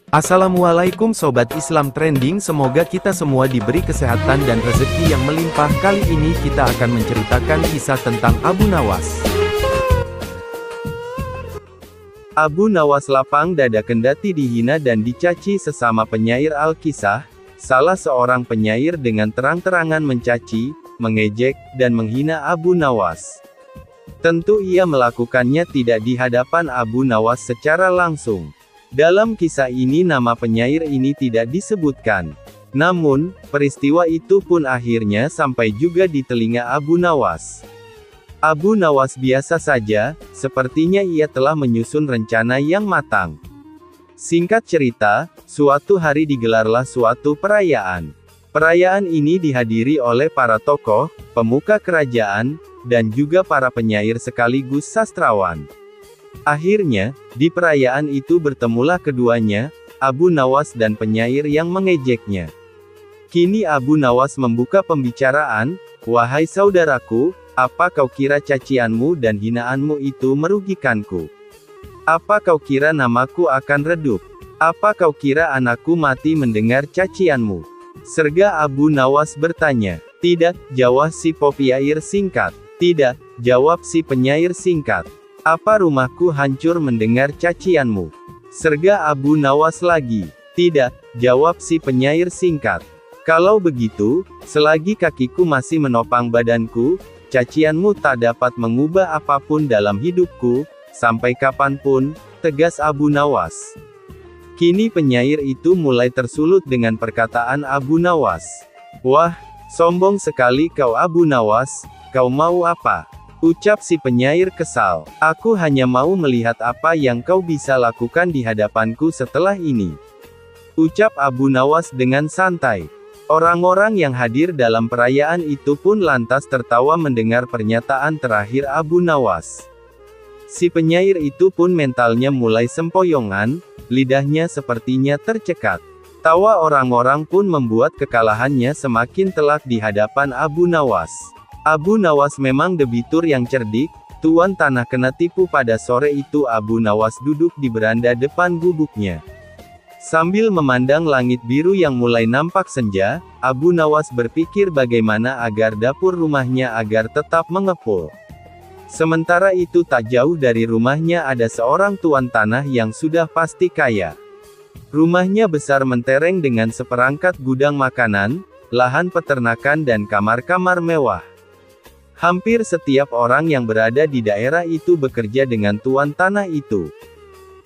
Assalamualaikum Sobat Islam Trending, semoga kita semua diberi kesehatan dan rezeki yang melimpah. Kali ini kita akan menceritakan kisah tentang Abu Nawas. Abu Nawas lapang dada kendati dihina dan dicaci sesama penyair Al-Kisah. Salah seorang penyair dengan terang-terangan mencaci, mengejek, dan menghina Abu Nawas. Tentu ia melakukannya tidak di hadapan Abu Nawas secara langsung. Dalam kisah ini nama penyair ini tidak disebutkan. Namun, peristiwa itu pun akhirnya sampai juga di telinga Abu Nawas. Abu Nawas biasa saja, sepertinya ia telah menyusun rencana yang matang. Singkat cerita, suatu hari digelarlah suatu perayaan. Perayaan ini dihadiri oleh para tokoh, pemuka kerajaan, dan juga para penyair sekaligus sastrawan. Akhirnya, di perayaan itu bertemulah keduanya, Abu Nawas dan penyair yang mengejeknya. Kini Abu Nawas membuka pembicaraan, "Wahai saudaraku, apa kau kira cacianmu dan hinaanmu itu merugikanku? Apa kau kira namaku akan redup? Apa kau kira anakku mati mendengar cacianmu?" Serga Abu Nawas bertanya. "Tidak," jawab si penyair singkat. "Tidak," jawab si penyair singkat. "Apa rumahku hancur mendengar cacianmu?" Serga Abu Nawas lagi. "Tidak," jawab si penyair singkat. "Kalau begitu, selagi kakiku masih menopang badanku, cacianmu tak dapat mengubah apapun dalam hidupku, sampai kapanpun," tegas Abu Nawas. Kini penyair itu mulai tersulut dengan perkataan Abu Nawas. "Wah, sombong sekali kau Abu Nawas, kau mau apa?" ucap si penyair kesal. "Aku hanya mau melihat apa yang kau bisa lakukan di hadapanku setelah ini," ucap Abu Nawas dengan santai. Orang-orang yang hadir dalam perayaan itu pun lantas tertawa mendengar pernyataan terakhir Abu Nawas. Si penyair itu pun mentalnya mulai sempoyongan, lidahnya sepertinya tercekat. Tawa orang-orang pun membuat kekalahannya semakin telak di hadapan Abu Nawas. Abu Nawas memang debitur yang cerdik, tuan tanah kena tipu. Pada sore itu Abu Nawas duduk di beranda depan gubuknya. Sambil memandang langit biru yang mulai nampak senja, Abu Nawas berpikir bagaimana agar dapur rumahnya agar tetap mengepul. Sementara itu tak jauh dari rumahnya ada seorang tuan tanah yang sudah pasti kaya. Rumahnya besar mentereng dengan seperangkat gudang makanan, lahan peternakan dan kamar-kamar mewah. Hampir setiap orang yang berada di daerah itu bekerja dengan tuan tanah itu.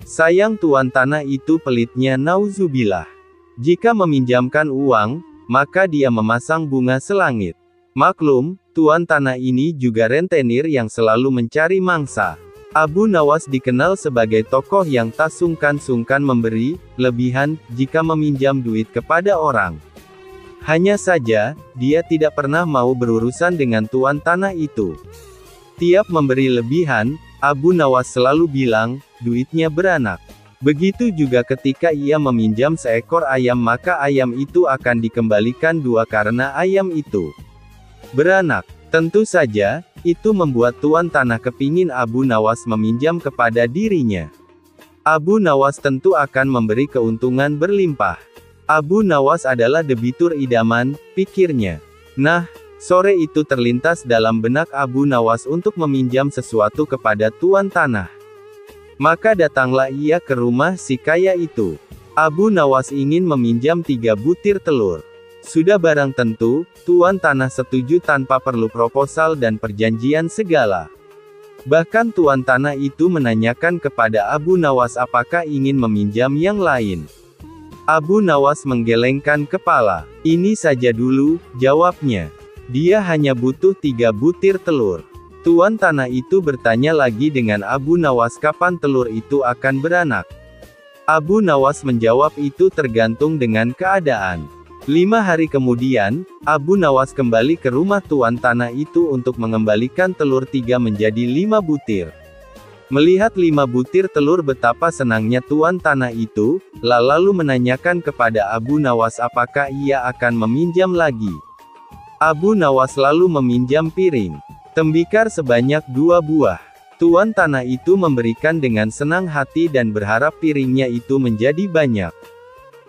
Sayang tuan tanah itu pelitnya nauzubillah. Jika meminjamkan uang, maka dia memasang bunga selangit. Maklum, tuan tanah ini juga rentenir yang selalu mencari mangsa. Abu Nawas dikenal sebagai tokoh yang tak sungkan-sungkan memberi lebihan jika meminjam duit kepada orang. Hanya saja, dia tidak pernah mau berurusan dengan tuan tanah itu. Tiap memberi lebihan, Abu Nawas selalu bilang, duitnya beranak. Begitu juga ketika ia meminjam seekor ayam, maka ayam itu akan dikembalikan dua karena ayam itu beranak. Tentu saja, itu membuat tuan tanah kepingin Abu Nawas meminjam kepada dirinya. Abu Nawas tentu akan memberi keuntungan berlimpah. Abu Nawas adalah debitur idaman, pikirnya. Nah, sore itu terlintas dalam benak Abu Nawas untuk meminjam sesuatu kepada tuan tanah. Maka datanglah ia ke rumah si kaya itu. Abu Nawas ingin meminjam 3 butir telur. Sudah barang tentu, tuan tanah setuju tanpa perlu proposal dan perjanjian segala. Bahkan tuan tanah itu menanyakan kepada Abu Nawas apakah ingin meminjam yang lain. Abu Nawas menggelengkan kepala. "Ini saja dulu," jawabnya. Dia hanya butuh 3 butir telur. Tuan tanah itu bertanya lagi dengan Abu Nawas kapan telur itu akan beranak. Abu Nawas menjawab itu tergantung dengan keadaan. 5 hari kemudian, Abu Nawas kembali ke rumah tuan tanah itu untuk mengembalikan telur 3 menjadi 5 butir. Melihat 5 butir telur betapa senangnya tuan tanah itu, lalu menanyakan kepada Abu Nawas apakah ia akan meminjam lagi. Abu Nawas lalu meminjam piring tembikar sebanyak 2 buah. Tuan tanah itu memberikan dengan senang hati dan berharap piringnya itu menjadi banyak.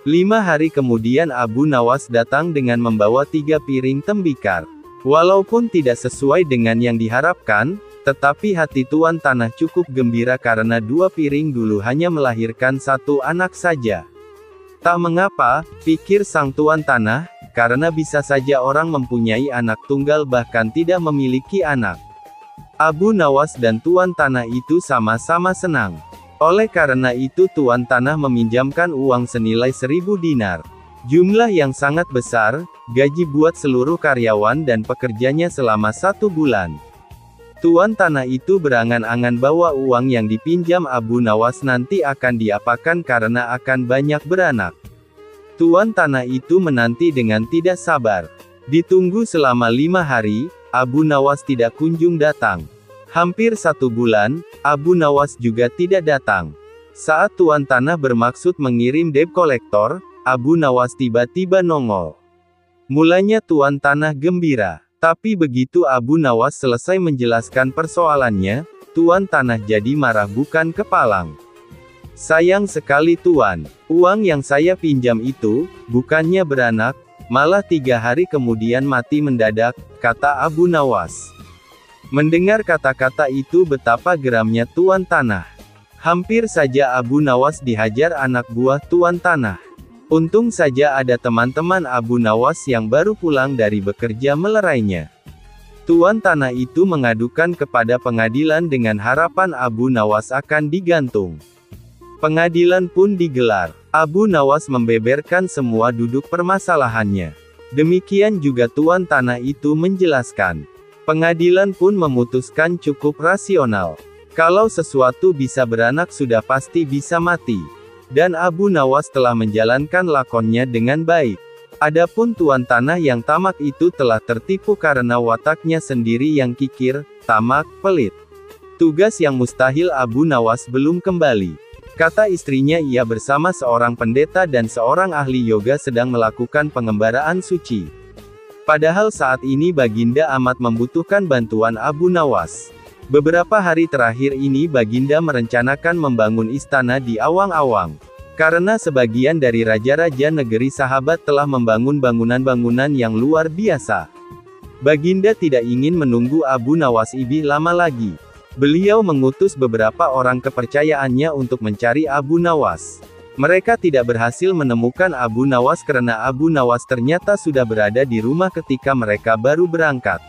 5 hari kemudian Abu Nawas datang dengan membawa 3 piring tembikar. Walaupun tidak sesuai dengan yang diharapkan, tetapi hati tuan tanah cukup gembira karena 2 piring dulu hanya melahirkan 1 anak saja. Tak mengapa, pikir sang tuan tanah, karena bisa saja orang mempunyai anak tunggal bahkan tidak memiliki anak. Abu Nawas dan tuan tanah itu sama-sama senang. Oleh karena itu tuan tanah meminjamkan uang senilai 1000 dinar. Jumlah yang sangat besar, gaji buat seluruh karyawan dan pekerjanya selama 1 bulan. Tuan tanah itu berangan-angan bahwa uang yang dipinjam Abu Nawas nanti akan diapakan karena akan banyak beranak. Tuan tanah itu menanti dengan tidak sabar. Ditunggu selama 5 hari, Abu Nawas tidak kunjung datang. Hampir 1 bulan, Abu Nawas juga tidak datang. Saat tuan tanah bermaksud mengirim debt collector, Abu Nawas tiba-tiba nongol. Mulanya tuan tanah gembira. Tapi begitu Abu Nawas selesai menjelaskan persoalannya, tuan tanah jadi marah bukan kepalang. Sayang sekali tuan, uang yang saya pinjam itu, bukannya beranak, malah 3 hari kemudian mati mendadak, kata Abu Nawas. Mendengar kata-kata itu betapa geramnya tuan tanah. Hampir saja Abu Nawas dihajar anak buah tuan tanah. Untung saja ada teman-teman Abu Nawas yang baru pulang dari bekerja melerainya. Tuan tanah itu mengadukan kepada pengadilan dengan harapan Abu Nawas akan digantung. Pengadilan pun digelar. Abu Nawas membeberkan semua duduk permasalahannya. Demikian juga tuan tanah itu menjelaskan. Pengadilan pun memutuskan cukup rasional. Kalau sesuatu bisa beranak sudah pasti bisa mati. Dan Abu Nawas telah menjalankan lakonnya dengan baik. Adapun tuan tanah yang tamak itu telah tertipu karena wataknya sendiri yang kikir, tamak, pelit. Tugas yang mustahil Abu Nawas belum kembali. Kata istrinya ia bersama seorang pendeta dan seorang ahli yoga sedang melakukan pengembaraan suci. Padahal saat ini Baginda amat membutuhkan bantuan Abu Nawas. Beberapa hari terakhir ini Baginda merencanakan membangun istana di awang-awang. Karena sebagian dari raja-raja negeri sahabat telah membangun bangunan-bangunan yang luar biasa. Baginda tidak ingin menunggu Abu Nawas lebih lama lagi. Beliau mengutus beberapa orang kepercayaannya untuk mencari Abu Nawas. Mereka tidak berhasil menemukan Abu Nawas karena Abu Nawas ternyata sudah berada di rumah ketika mereka baru berangkat.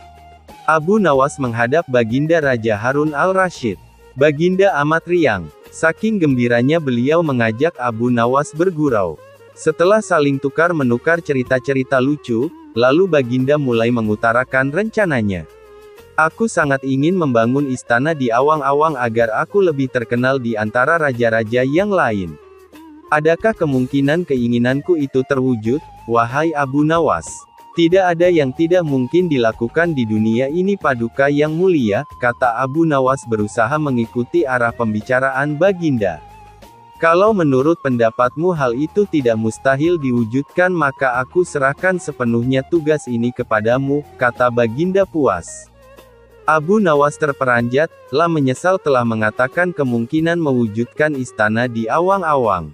Abu Nawas menghadap Baginda Raja Harun al-Rashid. Baginda amat riang. Saking gembiranya beliau mengajak Abu Nawas bergurau. Setelah saling tukar-menukar cerita-cerita lucu, lalu Baginda mulai mengutarakan rencananya. Aku sangat ingin membangun istana di awang-awang agar aku lebih terkenal di antara raja-raja yang lain. Adakah kemungkinan keinginanku itu terwujud, wahai Abu Nawas? Tidak ada yang tidak mungkin dilakukan di dunia ini Paduka yang mulia, kata Abu Nawas berusaha mengikuti arah pembicaraan Baginda. Kalau menurut pendapatmu hal itu tidak mustahil diwujudkan maka aku serahkan sepenuhnya tugas ini kepadamu, kata Baginda puas. Abu Nawas terperanjat, lah menyesal telah mengatakan kemungkinan mewujudkan istana di awang-awang.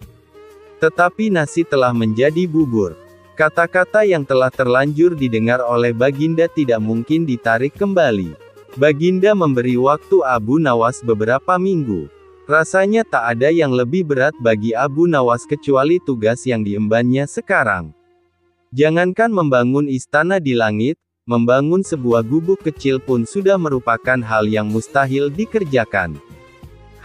Tetapi nasi telah menjadi bubur. Kata-kata yang telah terlanjur didengar oleh Baginda tidak mungkin ditarik kembali. Baginda memberi waktu Abu Nawas beberapa minggu. Rasanya tak ada yang lebih berat bagi Abu Nawas kecuali tugas yang diembannya sekarang. Jangankan membangun istana di langit, membangun sebuah gubuk kecil pun sudah merupakan hal yang mustahil dikerjakan.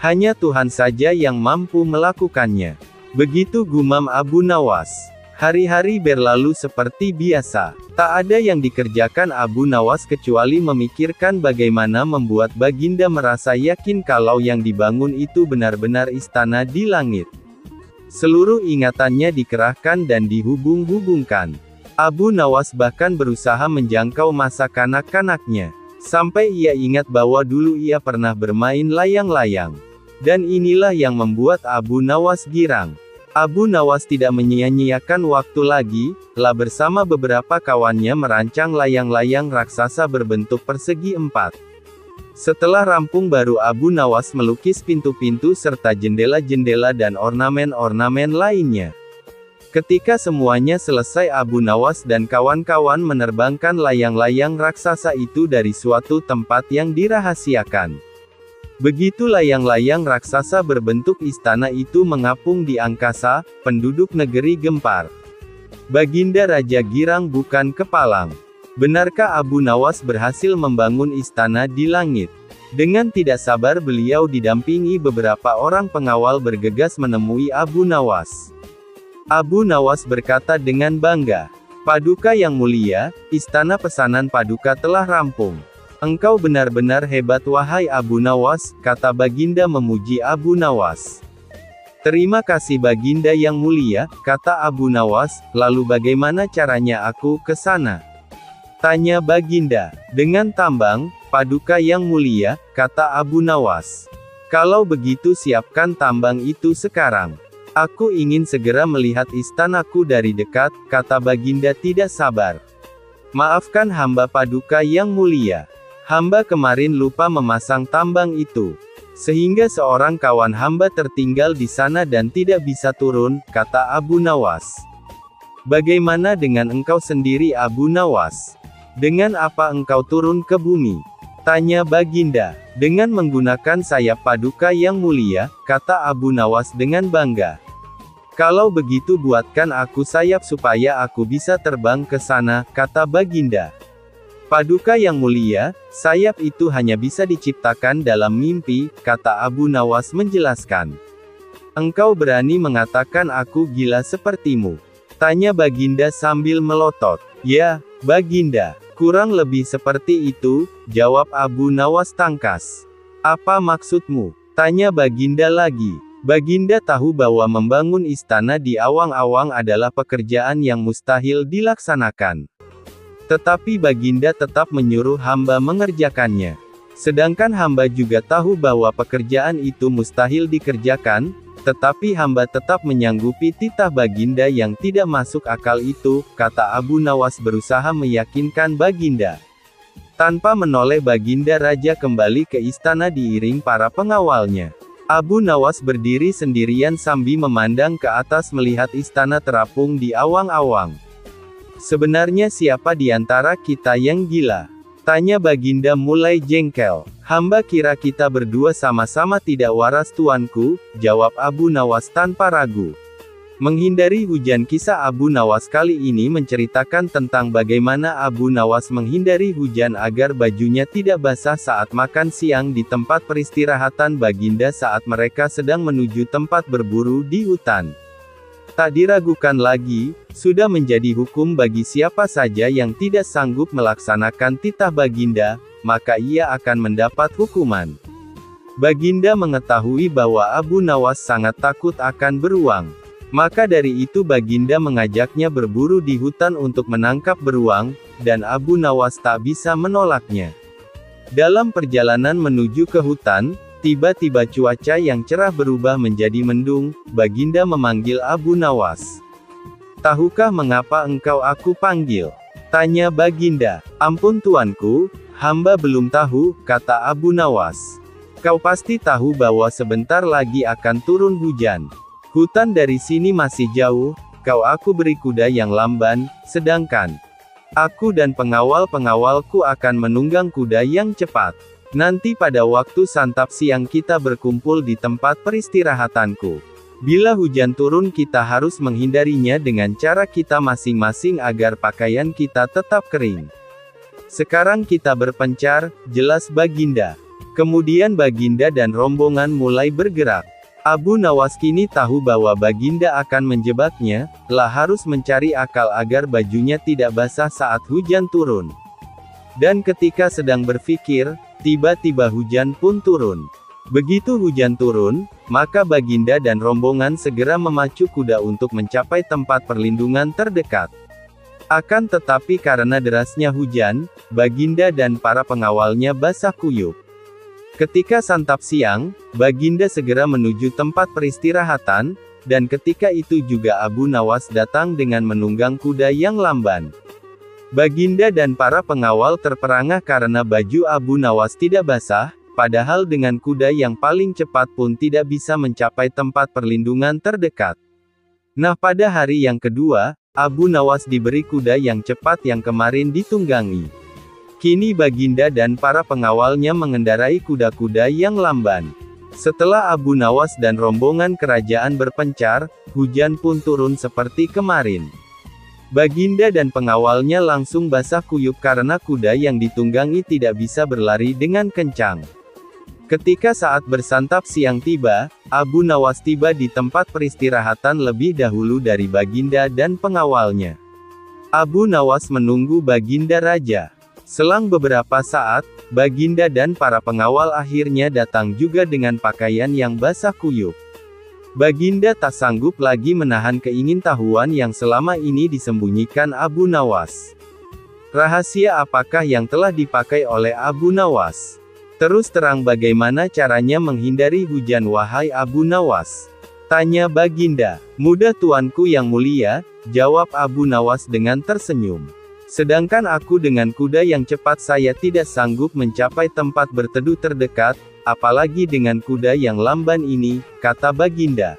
Hanya Tuhan saja yang mampu melakukannya. Begitu gumam Abu Nawas. Hari-hari berlalu seperti biasa. Tak ada yang dikerjakan Abu Nawas kecuali memikirkan bagaimana membuat Baginda merasa yakin kalau yang dibangun itu benar-benar istana di langit. Seluruh ingatannya dikerahkan dan dihubung-hubungkan. Abu Nawas bahkan berusaha menjangkau masa kanak-kanaknya. Sampai ia ingat bahwa dulu ia pernah bermain layang-layang. Dan inilah yang membuat Abu Nawas girang. Abu Nawas tidak menyia-nyiakan waktu lagi, lah bersama beberapa kawannya merancang layang-layang raksasa berbentuk persegi 4. Setelah rampung baru Abu Nawas melukis pintu-pintu serta jendela-jendela dan ornamen-ornamen lainnya. Ketika semuanya selesai, Abu Nawas dan kawan-kawan menerbangkan layang-layang raksasa itu dari suatu tempat yang dirahasiakan. Begitu layang-layang raksasa berbentuk istana itu mengapung di angkasa, penduduk negeri gempar. Baginda Raja girang bukan kepalang. Benarkah Abu Nawas berhasil membangun istana di langit? Dengan tidak sabar beliau didampingi beberapa orang pengawal bergegas menemui Abu Nawas. Abu Nawas berkata dengan bangga, "Paduka yang mulia, istana pesanan Paduka telah rampung." "Engkau benar-benar hebat wahai Abu Nawas," kata Baginda memuji Abu Nawas. "Terima kasih Baginda yang mulia," kata Abu Nawas, "lalu bagaimana caranya aku ke sana?" tanya Baginda. "Dengan tambang, Paduka yang mulia," kata Abu Nawas. "Kalau begitu siapkan tambang itu sekarang. Aku ingin segera melihat istanaku dari dekat," kata Baginda tidak sabar. "Maafkan hamba Paduka yang mulia. Hamba kemarin lupa memasang tambang itu. Sehingga seorang kawan hamba tertinggal di sana dan tidak bisa turun," kata Abu Nawas. "Bagaimana dengan engkau sendiri Abu Nawas? Dengan apa engkau turun ke bumi?" tanya Baginda. "Dengan menggunakan sayap Paduka yang mulia," kata Abu Nawas dengan bangga. "Kalau begitu buatkan aku sayap supaya aku bisa terbang ke sana," kata Baginda. "Paduka yang mulia, sayap itu hanya bisa diciptakan dalam mimpi," kata Abu Nawas menjelaskan. "Engkau berani mengatakan aku gila sepertimu?" tanya Baginda sambil melotot. "Ya, Baginda, kurang lebih seperti itu," jawab Abu Nawas tangkas. "Apa maksudmu?" tanya Baginda lagi. Baginda tahu bahwa membangun istana di awang-awang adalah pekerjaan yang mustahil dilaksanakan. Tetapi Baginda tetap menyuruh hamba mengerjakannya. Sedangkan hamba juga tahu bahwa pekerjaan itu mustahil dikerjakan, tetapi hamba tetap menyanggupi titah Baginda yang tidak masuk akal itu, kata Abu Nawas berusaha meyakinkan Baginda. Tanpa menoleh Baginda Raja kembali ke istana diiring para pengawalnya. Abu Nawas berdiri sendirian sambil memandang ke atas melihat istana terapung di awang-awang. "Sebenarnya siapa di antara kita yang gila?" tanya Baginda mulai jengkel. "Hamba kira kita berdua sama-sama tidak waras tuanku," jawab Abu Nawas tanpa ragu. Menghindari hujan. Kisah Abu Nawas kali ini menceritakan tentang bagaimana Abu Nawas menghindari hujan agar bajunya tidak basah saat makan siang di tempat peristirahatan Baginda saat mereka sedang menuju tempat berburu di hutan. Tak diragukan lagi, sudah menjadi hukum bagi siapa saja yang tidak sanggup melaksanakan titah Baginda, maka ia akan mendapat hukuman. Baginda mengetahui bahwa Abu Nawas sangat takut akan beruang. Maka dari itu Baginda mengajaknya berburu di hutan untuk menangkap beruang, dan Abu Nawas tak bisa menolaknya. Dalam perjalanan menuju ke hutan, tiba-tiba cuaca yang cerah berubah menjadi mendung. Baginda memanggil Abu Nawas. "Tahukah mengapa engkau aku panggil?" tanya Baginda. "Ampun tuanku, hamba belum tahu," kata Abu Nawas. "Kau pasti tahu bahwa sebentar lagi akan turun hujan. Hutan dari sini masih jauh, aku beri kuda yang lamban, sedangkan aku dan pengawal-pengawalku akan menunggang kuda yang cepat. Nanti pada waktu santap siang kita berkumpul di tempat peristirahatanku. Bila hujan turun kita harus menghindarinya dengan cara kita masing-masing agar pakaian kita tetap kering. Sekarang kita berpencar," jelas Baginda. Kemudian Baginda dan rombongan mulai bergerak. Abu Nawas kini tahu bahwa Baginda akan menjebaknya, harus mencari akal agar bajunya tidak basah saat hujan turun. Dan ketika sedang berpikir, tiba-tiba hujan pun turun. Begitu hujan turun, maka Baginda dan rombongan segera memacu kuda untuk mencapai tempat perlindungan terdekat. Akan tetapi karena derasnya hujan, Baginda dan para pengawalnya basah kuyup. Ketika santap siang, Baginda segera menuju tempat peristirahatan, dan ketika itu juga Abu Nawas datang dengan menunggang kuda yang lamban. Baginda dan para pengawal terperangah karena baju Abu Nawas tidak basah, padahal dengan kuda yang paling cepat pun tidak bisa mencapai tempat perlindungan terdekat. Nah, pada hari yang kedua, Abu Nawas diberi kuda yang cepat yang kemarin ditunggangi. Kini Baginda dan para pengawalnya mengendarai kuda-kuda yang lamban. Setelah Abu Nawas dan rombongan kerajaan berpencar, hujan pun turun seperti kemarin. Baginda dan pengawalnya langsung basah kuyup karena kuda yang ditunggangi tidak bisa berlari dengan kencang. Ketika saat bersantap siang tiba, Abu Nawas tiba di tempat peristirahatan lebih dahulu dari Baginda dan pengawalnya. Abu Nawas menunggu Baginda Raja. Selang beberapa saat, Baginda dan para pengawal akhirnya datang juga dengan pakaian yang basah kuyup. Baginda tak sanggup lagi menahan keingintahuan yang selama ini disembunyikan Abu Nawas. Rahasia apakah yang telah dipakai oleh Abu Nawas? Terus terang bagaimana caranya menghindari hujan wahai Abu Nawas? Tanya Baginda. Mudah tuanku yang mulia, jawab Abu Nawas dengan tersenyum. Sedangkan aku dengan kuda yang cepat saya tidak sanggup mencapai tempat berteduh terdekat, apalagi dengan kuda yang lamban ini, kata Baginda.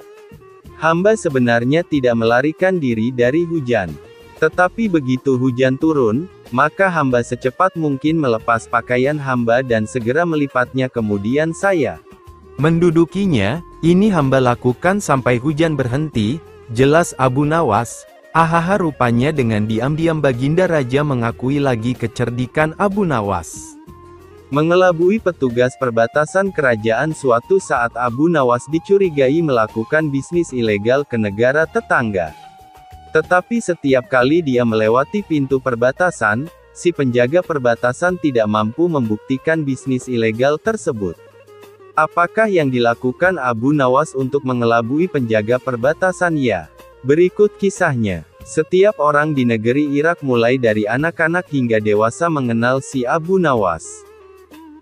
Hamba sebenarnya tidak melarikan diri dari hujan. Tetapi begitu hujan turun, maka hamba secepat mungkin melepas pakaian hamba dan segera melipatnya kemudian saya mendudukinya. Ini hamba lakukan sampai hujan berhenti, jelas Abu Nawas. Ahaha, rupanya dengan diam-diam Baginda Raja mengakui lagi kecerdikan Abu Nawas. Mengelabui petugas perbatasan kerajaan. Suatu saat Abu Nawas dicurigai melakukan bisnis ilegal ke negara tetangga. Tetapi setiap kali dia melewati pintu perbatasan, si penjaga perbatasan tidak mampu membuktikan bisnis ilegal tersebut. Apakah yang dilakukan Abu Nawas untuk mengelabui penjaga perbatasan? Ya, berikut kisahnya. Setiap orang di negeri Irak mulai dari anak-anak hingga dewasa mengenal si Abu Nawas.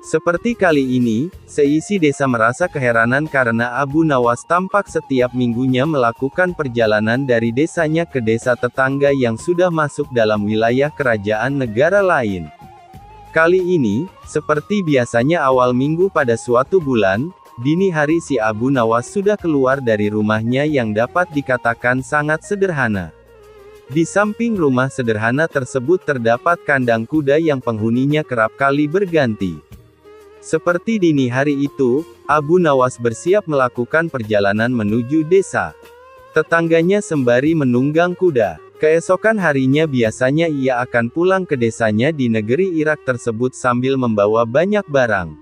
Seperti kali ini, seisi desa merasa keheranan karena Abu Nawas tampak setiap minggunya melakukan perjalanan dari desanya ke desa tetangga yang sudah masuk dalam wilayah kerajaan negara lain. Kali ini, seperti biasanya awal minggu pada suatu bulan, dini hari si Abu Nawas sudah keluar dari rumahnya yang dapat dikatakan sangat sederhana. Di samping rumah sederhana tersebut terdapat kandang kuda yang penghuninya kerap kali berganti. Seperti dini hari itu, Abu Nawas bersiap melakukan perjalanan menuju desa tetangganya sembari menunggang kuda. Keesokan harinya biasanya ia akan pulang ke desanya di negeri Irak tersebut sambil membawa banyak barang.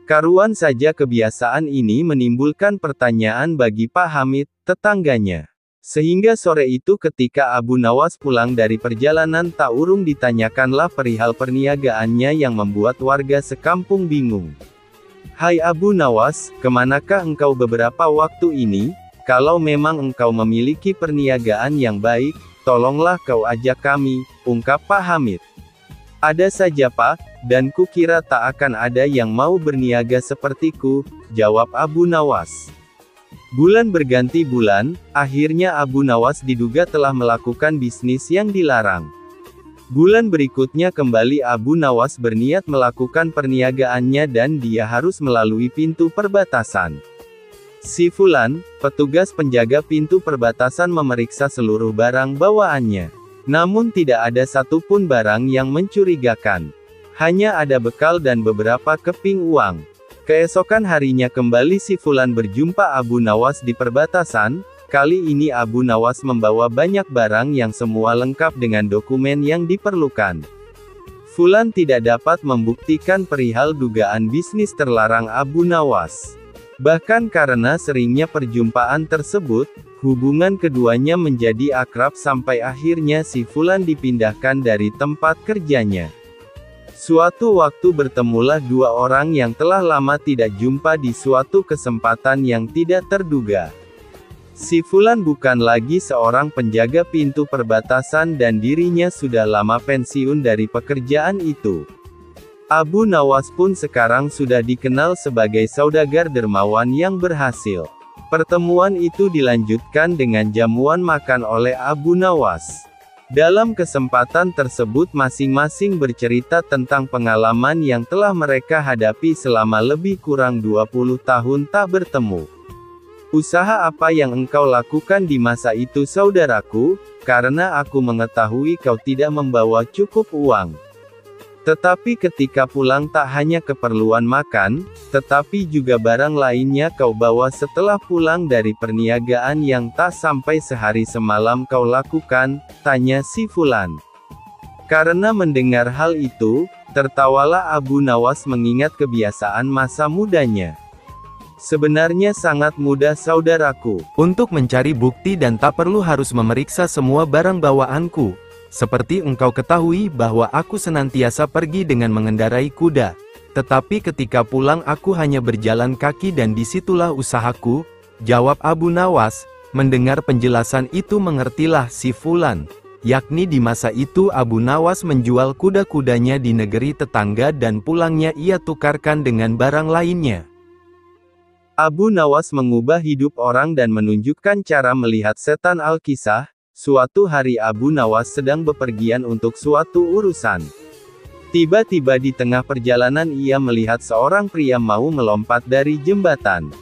Karuan saja kebiasaan ini menimbulkan pertanyaan bagi Pak Hamid, tetangganya. Sehingga sore itu ketika Abu Nawas pulang dari perjalanan tak urung ditanyakanlah perihal perniagaannya yang membuat warga sekampung bingung. Hai Abu Nawas, kemanakah engkau beberapa waktu ini? Kalau memang engkau memiliki perniagaan yang baik, tolonglah kau ajak kami, ungkap Pak Hamid. Ada saja Pak, dan kukira tak akan ada yang mau berniaga sepertiku, jawab Abu Nawas. Bulan berganti bulan, akhirnya Abu Nawas diduga telah melakukan bisnis yang dilarang. Bulan berikutnya kembali Abu Nawas berniat melakukan perniagaannya dan dia harus melalui pintu perbatasan. Si Fulan, petugas penjaga pintu perbatasan memeriksa seluruh barang bawaannya. Namun tidak ada satupun barang yang mencurigakan. Hanya ada bekal dan beberapa keping uang. Keesokan harinya kembali si Fulan berjumpa Abu Nawas di perbatasan. Kali ini Abu Nawas membawa banyak barang yang semua lengkap dengan dokumen yang diperlukan. Fulan tidak dapat membuktikan perihal dugaan bisnis terlarang Abu Nawas. Bahkan karena seringnya perjumpaan tersebut, hubungan keduanya menjadi akrab sampai akhirnya si Fulan dipindahkan dari tempat kerjanya. Suatu waktu bertemulah dua orang yang telah lama tidak jumpa di suatu kesempatan yang tidak terduga. Si Fulan bukan lagi seorang penjaga pintu perbatasan dan dirinya sudah lama pensiun dari pekerjaan itu. Abu Nawas pun sekarang sudah dikenal sebagai saudagar dermawan yang berhasil. Pertemuan itu dilanjutkan dengan jamuan makan oleh Abu Nawas. Dalam kesempatan tersebut masing-masing bercerita tentang pengalaman yang telah mereka hadapi selama lebih kurang 20 tahun tak bertemu. Usaha apa yang engkau lakukan di masa itu saudaraku, karena aku mengetahui kau tidak membawa cukup uang. Tetapi ketika pulang tak hanya keperluan makan, tetapi juga barang lainnya kau bawa setelah pulang dari perniagaan yang tak sampai sehari semalam kau lakukan, tanya si Fulan. Karena mendengar hal itu, tertawalah Abu Nawas mengingat kebiasaan masa mudanya. Sebenarnya sangat mudah saudaraku, untuk mencari bukti dan tak perlu harus memeriksa semua barang bawaanku. Seperti engkau ketahui bahwa aku senantiasa pergi dengan mengendarai kuda. Tetapi ketika pulang aku hanya berjalan kaki dan disitulah usahaku, jawab Abu Nawas. Mendengar penjelasan itu mengertilah si Fulan. Yakni di masa itu Abu Nawas menjual kuda-kudanya di negeri tetangga dan pulangnya ia tukarkan dengan barang lainnya. Abu Nawas mengubah hidup orang dan menunjukkan cara melihat setan. Al-Kisah, suatu hari Abu Nawas sedang bepergian untuk suatu urusan. Tiba-tiba di tengah perjalanan ia melihat seorang pria mau melompat dari jembatan.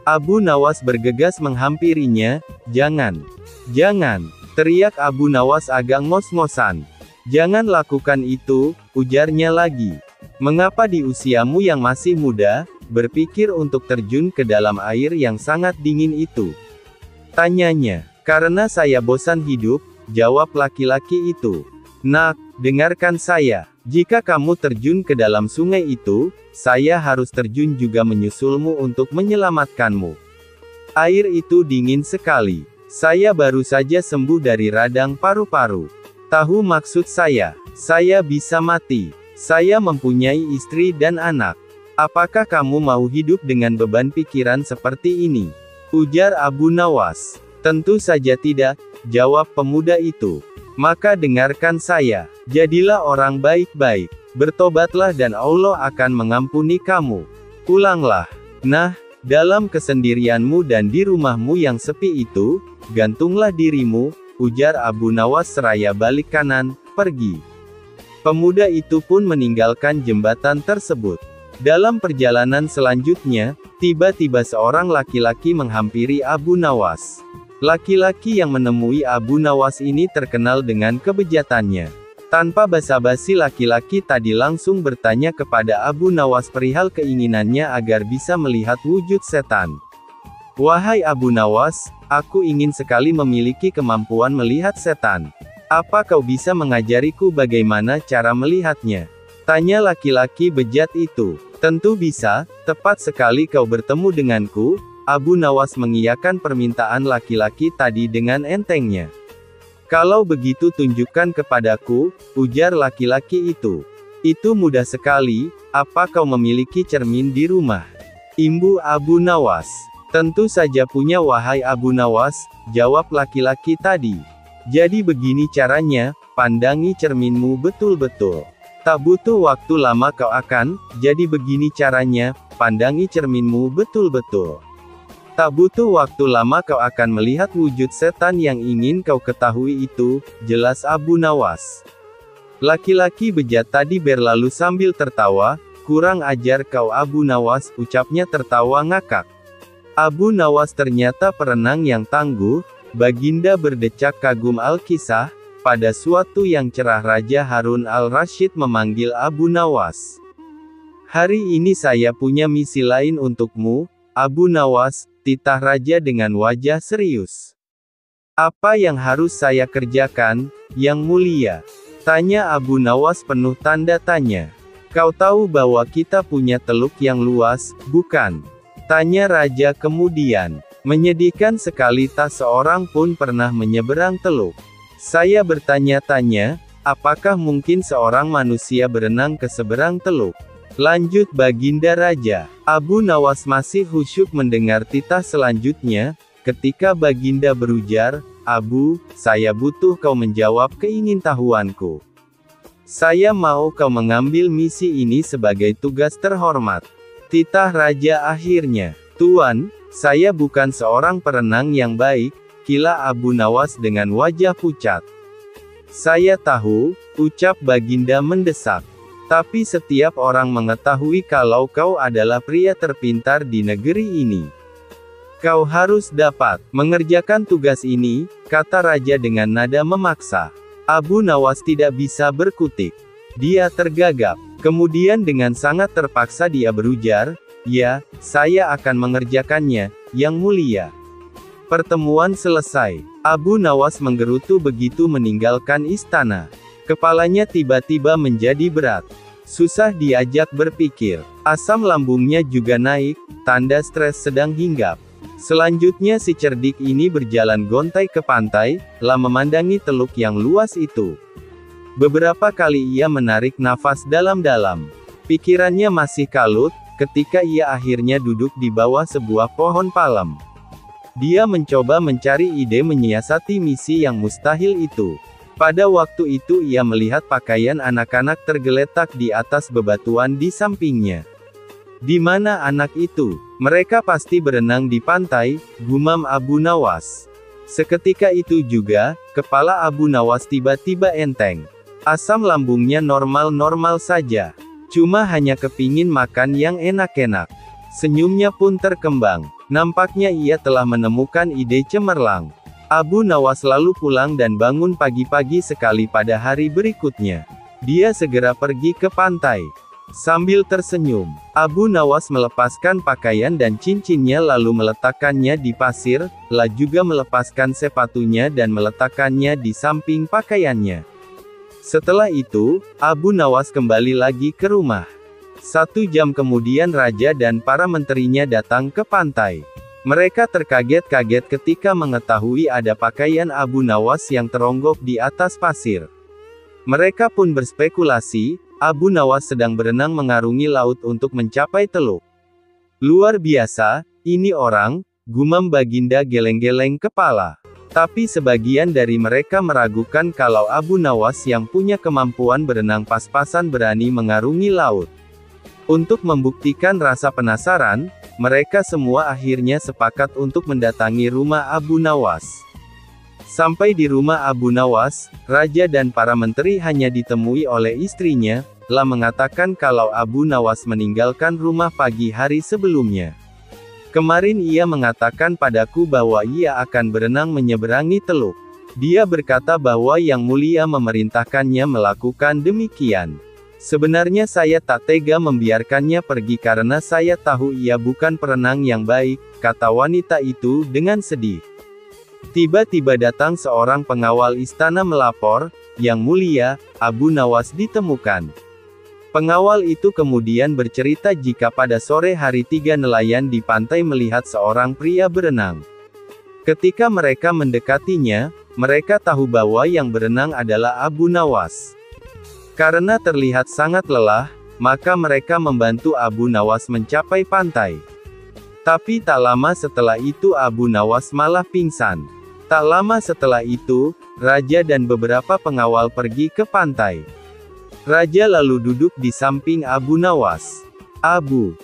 Abu Nawas bergegas menghampirinya. "Jangan! Jangan!" teriak Abu Nawas agak ngos-ngosan. "Jangan lakukan itu," ujarnya lagi. "Mengapa di usiamu yang masih muda, berpikir untuk terjun ke dalam air yang sangat dingin itu?" tanyanya. "Karena saya bosan hidup," jawab laki-laki itu. "Nak, dengarkan saya. Jika kamu terjun ke dalam sungai itu, saya harus terjun juga menyusulmu untuk menyelamatkanmu. Air itu dingin sekali. Saya baru saja sembuh dari radang paru-paru. Tahu maksud saya bisa mati. Saya mempunyai istri dan anak. Apakah kamu mau hidup dengan beban pikiran seperti ini?" ujar Abu Nawas. "Tentu saja tidak," jawab pemuda itu. "Maka dengarkan saya. Jadilah orang baik-baik. Bertobatlah dan Allah akan mengampuni kamu. Pulanglah. Nah, dalam kesendirianmu dan di rumahmu yang sepi itu, gantunglah dirimu," ujar Abu Nawas seraya balik kanan, pergi. Pemuda itu pun meninggalkan jembatan tersebut. Dalam perjalanan selanjutnya, tiba-tiba seorang laki-laki menghampiri Abu Nawas. Laki-laki yang menemui Abu Nawas ini terkenal dengan kebejatannya. Tanpa basa-basi laki-laki tadi langsung bertanya kepada Abu Nawas perihal keinginannya agar bisa melihat wujud setan. "Wahai Abu Nawas, aku ingin sekali memiliki kemampuan melihat setan. Apa kau bisa mengajariku bagaimana cara melihatnya?" tanya laki-laki bejat itu. "Tentu bisa, tepat sekali kau bertemu denganku." Abu Nawas mengiyakan permintaan laki-laki tadi dengan entengnya. "Kalau begitu tunjukkan kepadaku," ujar laki-laki itu. "Itu mudah sekali, apa kau memiliki cermin di rumah?" imbu Abu Nawas. "Tentu saja punya wahai Abu Nawas," jawab laki-laki tadi. "Jadi begini caranya, pandangi cerminmu betul-betul. Tak butuh waktu lama kau akan, jadi begini caranya, pandangi cerminmu betul-betul. Tak butuh waktu lama kau akan melihat wujud setan yang ingin kau ketahui itu," jelas Abu Nawas. Laki-laki bejat tadi berlalu sambil tertawa. "Kurang ajar kau Abu Nawas," ucapnya tertawa ngakak. Abu Nawas ternyata perenang yang tangguh. Baginda berdecak kagum. Al-Kisah, pada suatu yang cerah Raja Harun al-Rasyid memanggil Abu Nawas. "Hari ini saya punya misi lain untukmu, Abu Nawas," titah Raja dengan wajah serius. "Apa yang harus saya kerjakan, Yang Mulia?" tanya Abu Nawas penuh tanda tanya. "Kau tahu bahwa kita punya teluk yang luas, bukan?" tanya Raja kemudian. "Menyedihkan sekali tak seorang pun pernah menyeberang teluk. Saya bertanya-tanya, apakah mungkin seorang manusia berenang ke seberang teluk?" lanjut Baginda Raja. Abu Nawas masih khusyuk mendengar titah selanjutnya. Ketika Baginda berujar, "Abu, saya butuh kau menjawab keingintahuanku. Saya mau kau mengambil misi ini sebagai tugas terhormat." Titah Raja akhirnya, "Tuan, saya bukan seorang perenang yang baik," kila Abu Nawas dengan wajah pucat. "Saya tahu," ucap Baginda mendesak. "Tapi setiap orang mengetahui kalau kau adalah pria terpintar di negeri ini. Kau harus dapat mengerjakan tugas ini, kata raja dengan nada memaksa. Abu Nawas tidak bisa berkutik. Dia tergagap. Kemudian dengan sangat terpaksa dia berujar, "Ya, saya akan mengerjakannya, Yang Mulia." Pertemuan selesai. Abu Nawas menggerutu begitu meninggalkan istana. Kepalanya tiba-tiba menjadi berat. Susah diajak berpikir. Asam lambungnya juga naik, tanda stres sedang hinggap. Selanjutnya si cerdik ini berjalan gontai ke pantai, lalu memandangi teluk yang luas itu. Beberapa kali ia menarik nafas dalam-dalam. Pikirannya masih kalut, ketika ia akhirnya duduk di bawah sebuah pohon palem. Dia mencoba mencari ide menyiasati misi yang mustahil itu. Pada waktu itu ia melihat pakaian anak-anak tergeletak di atas bebatuan di sampingnya. Di mana anak itu? Mereka pasti berenang di pantai, gumam Abu Nawas. Seketika itu juga, kepala Abu Nawas tiba-tiba enteng. Asam lambungnya normal-normal saja. Cuma hanya kepingin makan yang enak-enak. Senyumnya pun terkembang. Nampaknya ia telah menemukan ide cemerlang. Abu Nawas lalu pulang dan bangun pagi-pagi sekali pada hari berikutnya. Dia segera pergi ke pantai. Sambil tersenyum, Abu Nawas melepaskan pakaian dan cincinnya lalu meletakkannya di pasir, lalu juga melepaskan sepatunya dan meletakkannya di samping pakaiannya. Setelah itu, Abu Nawas kembali lagi ke rumah. 1 jam kemudian raja dan para menterinya datang ke pantai. Mereka terkaget-kaget ketika mengetahui ada pakaian Abu Nawas yang teronggok di atas pasir. Mereka pun berspekulasi, Abu Nawas sedang berenang mengarungi laut untuk mencapai teluk. Luar biasa, ini orang, gumam Baginda geleng-geleng kepala. Tapi sebagian dari mereka meragukan kalau Abu Nawas yang punya kemampuan berenang pas-pasan berani mengarungi laut. Untuk membuktikan rasa penasaran, mereka semua akhirnya sepakat untuk mendatangi rumah Abu Nawas. Sampai di rumah Abu Nawas, raja dan para menteri hanya ditemui oleh istrinya, lalu mengatakan kalau Abu Nawas meninggalkan rumah pagi hari sebelumnya. Kemarin ia mengatakan padaku bahwa ia akan berenang menyeberangi teluk. Dia berkata bahwa Yang Mulia memerintahkannya melakukan demikian. Sebenarnya saya tak tega membiarkannya pergi karena saya tahu ia bukan perenang yang baik, kata wanita itu dengan sedih. Tiba-tiba datang seorang pengawal istana melapor, Yang Mulia, Abu Nawas ditemukan. Pengawal itu kemudian bercerita jika pada sore hari 3 nelayan di pantai melihat seorang pria berenang. Ketika mereka mendekatinya, mereka tahu bahwa yang berenang adalah Abu Nawas. Karena terlihat sangat lelah, maka mereka membantu Abu Nawas mencapai pantai. Tapi tak lama setelah itu Abu Nawas malah pingsan. Tak lama setelah itu, raja dan beberapa pengawal pergi ke pantai. Raja lalu duduk di samping Abu Nawas. Abu,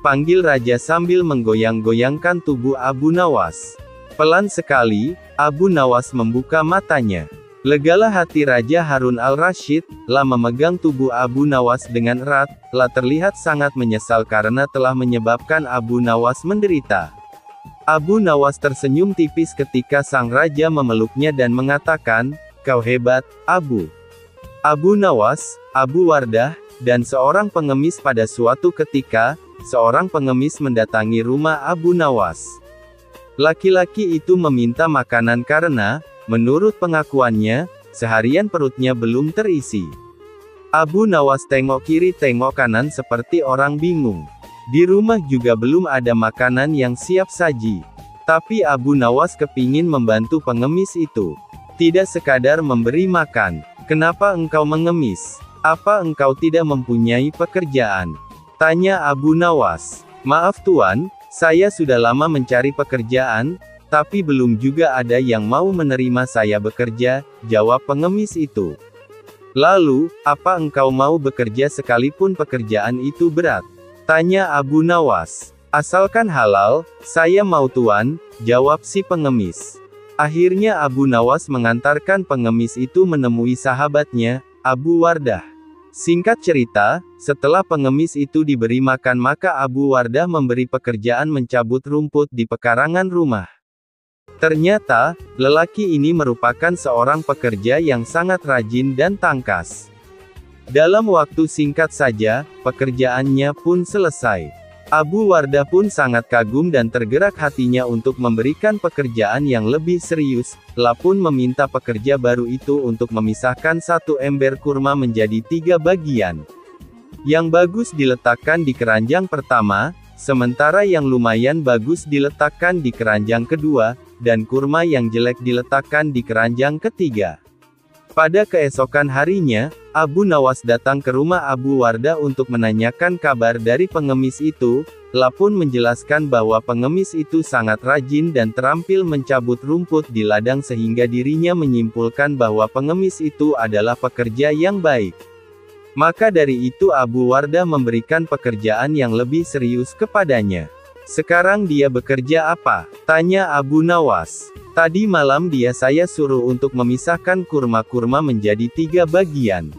panggil raja sambil menggoyang-goyangkan tubuh Abu Nawas. Pelan sekali, Abu Nawas membuka matanya. Legalah hati Raja Harun al-Rashid, memegang tubuh Abu Nawas dengan erat, terlihat sangat menyesal karena telah menyebabkan Abu Nawas menderita. Abu Nawas tersenyum tipis ketika sang raja memeluknya dan mengatakan, "Kau hebat, Abu." Abu Nawas, Abu Wardah, dan seorang pengemis pada suatu ketika, seorang pengemis mendatangi rumah Abu Nawas. Laki-laki itu meminta makanan karena, menurut pengakuannya, seharian perutnya belum terisi. Abu Nawas tengok kiri tengok kanan seperti orang bingung. Di rumah juga belum ada makanan yang siap saji. Tapi Abu Nawas kepingin membantu pengemis itu. Tidak sekadar memberi makan. "Kenapa engkau mengemis? Apa engkau tidak mempunyai pekerjaan?" tanya Abu Nawas. "Maaf Tuan, saya sudah lama mencari pekerjaan, tapi belum juga ada yang mau menerima saya bekerja," jawab pengemis itu. "Lalu, apa engkau mau bekerja sekalipun pekerjaan itu berat?" tanya Abu Nawas. "Asalkan halal, saya mau Tuan," jawab si pengemis. Akhirnya Abu Nawas mengantarkan pengemis itu menemui sahabatnya, Abu Wardah. Singkat cerita, setelah pengemis itu diberi makan maka Abu Wardah memberi pekerjaan mencabut rumput di pekarangan rumah. Ternyata, lelaki ini merupakan seorang pekerja yang sangat rajin dan tangkas. Dalam waktu singkat saja, pekerjaannya pun selesai. Abu Wardah pun sangat kagum dan tergerak hatinya untuk memberikan pekerjaan yang lebih serius. La pun meminta pekerja baru itu untuk memisahkan satu ember kurma menjadi 3 bagian. Yang bagus diletakkan di keranjang pertama, sementara yang lumayan bagus diletakkan di keranjang kedua, dan kurma yang jelek diletakkan di keranjang ketiga. Pada keesokan harinya, Abu Nawas datang ke rumah Abu Wardah untuk menanyakan kabar dari pengemis itu. La pun menjelaskan bahwa pengemis itu sangat rajin dan terampil mencabut rumput di ladang sehingga dirinya menyimpulkan bahwa pengemis itu adalah pekerja yang baik. Maka dari itu Abu Wardah memberikan pekerjaan yang lebih serius kepadanya. "Sekarang dia bekerja apa?" tanya Abu Nawas. "Tadi malam saya suruh untuk memisahkan kurma-kurma menjadi 3 bagian.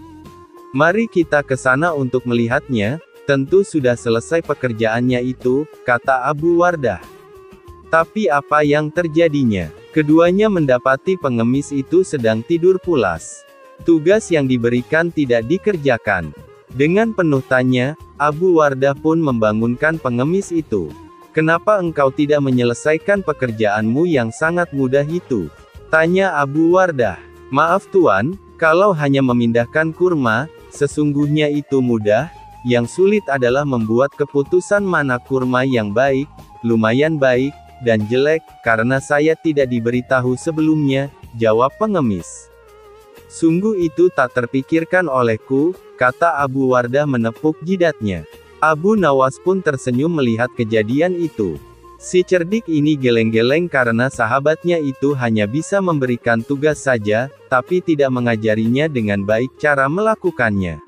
Mari kita ke sana untuk melihatnya, tentu sudah selesai pekerjaannya itu," kata Abu Wardah. Tapi apa yang terjadinya? Keduanya mendapati pengemis itu sedang tidur pulas. Tugas yang diberikan tidak dikerjakan. Dengan penuh tanya, Abu Wardah pun membangunkan pengemis itu. "Kenapa engkau tidak menyelesaikan pekerjaanmu yang sangat mudah itu?" tanya Abu Wardah. "Maaf Tuan, kalau hanya memindahkan kurma, sesungguhnya itu mudah. Yang sulit adalah membuat keputusan mana kurma yang baik, lumayan baik, dan jelek, karena saya tidak diberitahu sebelumnya," jawab pengemis. "Sungguh itu tak terpikirkan olehku," kata Abu Wardah menepuk jidatnya. Abu Nawas pun tersenyum melihat kejadian itu. Si cerdik ini geleng-geleng karena sahabatnya itu hanya bisa memberikan tugas saja, tapi tidak mengajarinya dengan baik cara melakukannya.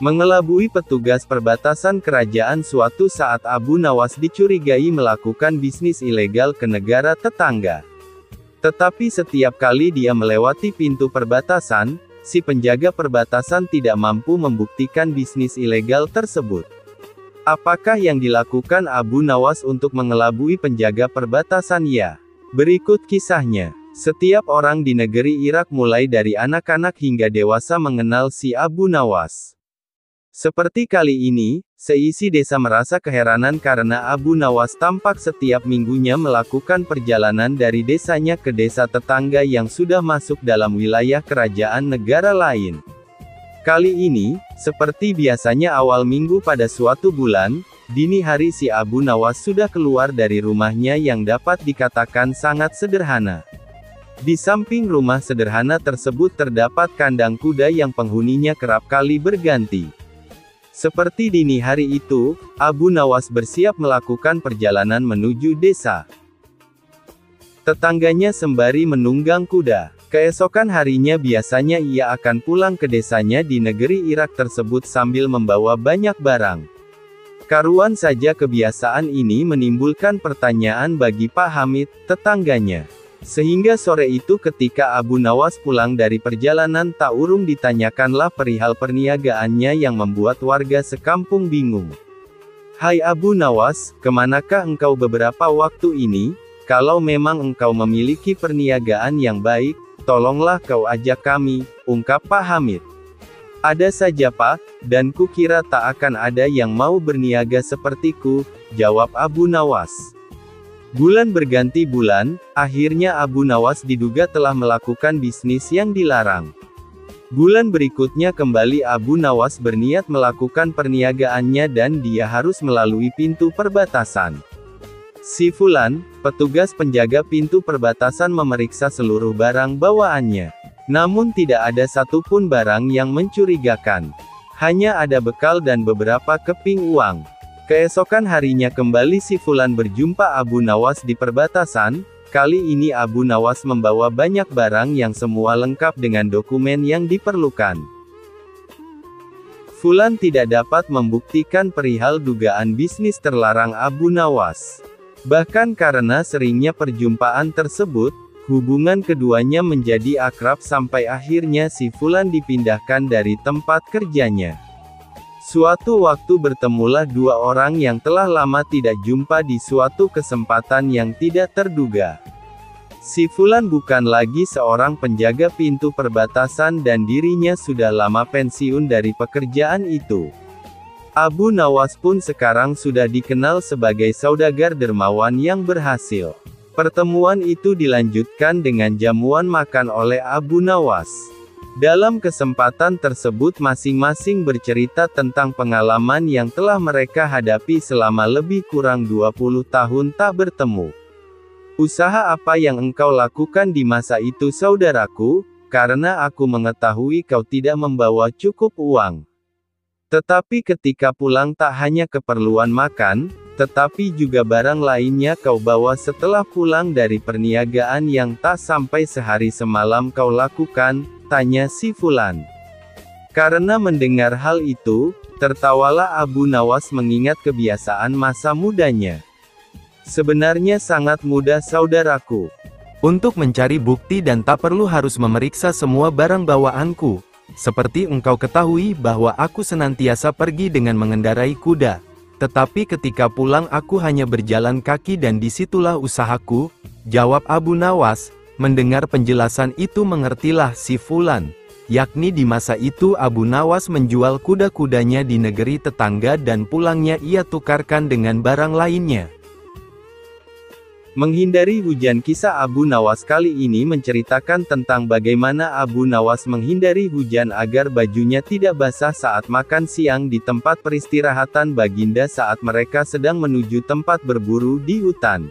Mengelabui petugas perbatasan kerajaan suatu saat Abu Nawas dicurigai melakukan bisnis ilegal ke negara tetangga. Tetapi setiap kali dia melewati pintu perbatasan, si penjaga perbatasan tidak mampu membuktikan bisnis ilegal tersebut. Apakah yang dilakukan Abu Nawas untuk mengelabui penjaga perbatasan? Ya, berikut kisahnya. Setiap orang di negeri Irak mulai dari anak-anak hingga dewasa mengenal si Abu Nawas. Seperti kali ini, seisi desa merasa keheranan karena Abu Nawas tampak setiap minggunya melakukan perjalanan dari desanya ke desa tetangga yang sudah masuk dalam wilayah kerajaan negara lain. Kali ini, seperti biasanya awal minggu pada suatu bulan, dini hari si Abu Nawas sudah keluar dari rumahnya yang dapat dikatakan sangat sederhana. Di samping rumah sederhana tersebut terdapat kandang kuda yang penghuninya kerap kali berganti. Seperti dini hari itu, Abu Nawas bersiap melakukan perjalanan menuju desa tetangganya sembari menunggang kuda. Keesokan harinya biasanya ia akan pulang ke desanya di negeri Irak tersebut sambil membawa banyak barang. Karuan saja kebiasaan ini menimbulkan pertanyaan bagi Pak Hamid, tetangganya. Sehingga sore itu ketika Abu Nawas pulang dari perjalanan tak urung ditanyakanlah perihal perniagaannya yang membuat warga sekampung bingung. "Hai Abu Nawas, kemanakah engkau beberapa waktu ini? Kalau memang engkau memiliki perniagaan yang baik, tolonglah kau ajak kami," ungkap Pak Hamid. "Ada saja Pak, dan kukira tak akan ada yang mau berniaga sepertiku," jawab Abu Nawas. Bulan berganti bulan, akhirnya Abu Nawas diduga telah melakukan bisnis yang dilarang. Bulan berikutnya kembali Abu Nawas berniat melakukan perniagaannya dan dia harus melalui pintu perbatasan. Si Fulan, petugas penjaga pintu perbatasan memeriksa seluruh barang bawaannya. Namun tidak ada satupun barang yang mencurigakan. Hanya ada bekal dan beberapa keping uang. Keesokan harinya kembali si Fulan berjumpa Abu Nawas di perbatasan. Kali ini Abu Nawas membawa banyak barang yang semua lengkap dengan dokumen yang diperlukan. Fulan tidak dapat membuktikan perihal dugaan bisnis terlarang Abu Nawas. Bahkan karena seringnya perjumpaan tersebut, hubungan keduanya menjadi akrab sampai akhirnya si Fulan dipindahkan dari tempat kerjanya. Suatu waktu bertemulah dua orang yang telah lama tidak jumpa di suatu kesempatan yang tidak terduga. Si Fulan bukan lagi seorang penjaga pintu perbatasan dan dirinya sudah lama pensiun dari pekerjaan itu. Abu Nawas pun sekarang sudah dikenal sebagai saudagar dermawan yang berhasil. Pertemuan itu dilanjutkan dengan jamuan makan oleh Abu Nawas. Dalam kesempatan tersebut masing-masing bercerita tentang pengalaman yang telah mereka hadapi selama lebih kurang 20 tahun tak bertemu. "Usaha apa yang engkau lakukan di masa itu saudaraku? Karena aku mengetahui kau tidak membawa cukup uang. Tetapi ketika pulang tak hanya keperluan makan, tetapi juga barang lainnya kau bawa setelah pulang dari perniagaan yang tak sampai sehari semalam kau lakukan," tanya si Fulan. Karena mendengar hal itu, tertawalah Abu Nawas mengingat kebiasaan masa mudanya. "Sebenarnya sangat mudah saudaraku. Untuk mencari bukti dan tak perlu harus memeriksa semua barang bawaanku. Seperti engkau ketahui bahwa aku senantiasa pergi dengan mengendarai kuda. Tetapi ketika pulang aku hanya berjalan kaki dan disitulah usahaku," jawab Abu Nawas. Mendengar penjelasan itu mengertilah si Fulan. Yakni di masa itu Abu Nawas menjual kuda-kudanya di negeri tetangga dan pulangnya ia tukarkan dengan barang lainnya. Menghindari hujan. Kisah Abu Nawas kali ini menceritakan tentang bagaimana Abu Nawas menghindari hujan agar bajunya tidak basah saat makan siang di tempat peristirahatan baginda saat mereka sedang menuju tempat berburu di hutan.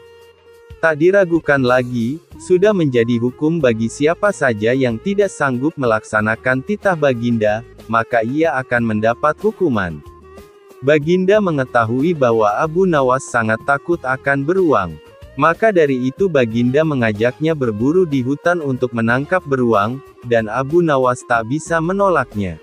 Tak diragukan lagi, sudah menjadi hukum bagi siapa saja yang tidak sanggup melaksanakan titah baginda, maka ia akan mendapat hukuman. Baginda mengetahui bahwa Abu Nawas sangat takut akan beruang. Maka dari itu baginda mengajaknya berburu di hutan untuk menangkap beruang, dan Abu Nawas tak bisa menolaknya.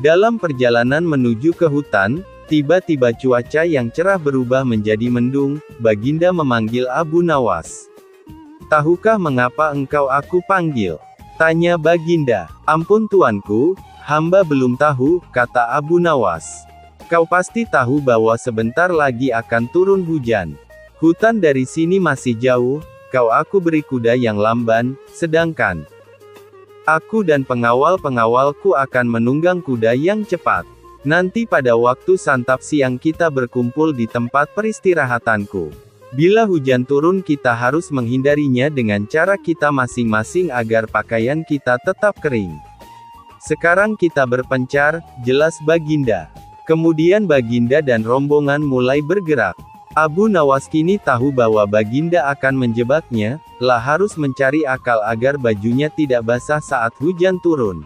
Dalam perjalanan menuju ke hutan, tiba-tiba cuaca yang cerah berubah menjadi mendung. Baginda memanggil Abu Nawas. "Tahukah mengapa engkau aku panggil?" tanya Baginda. "Ampun tuanku, hamba belum tahu," kata Abu Nawas. "Kau pasti tahu bahwa sebentar lagi akan turun hujan. Hutan dari sini masih jauh, aku beri kuda yang lamban, sedangkan aku dan pengawal-pengawalku akan menunggang kuda yang cepat. Nanti pada waktu santap siang kita berkumpul di tempat peristirahatanku. Bila hujan turun kita harus menghindarinya dengan cara kita masing-masing agar pakaian kita tetap kering. Sekarang kita berpencar," jelas Baginda. Kemudian Baginda dan rombongan mulai bergerak. Abu Nawas kini tahu bahwa Baginda akan menjebaknya, harus mencari akal agar bajunya tidak basah saat hujan turun.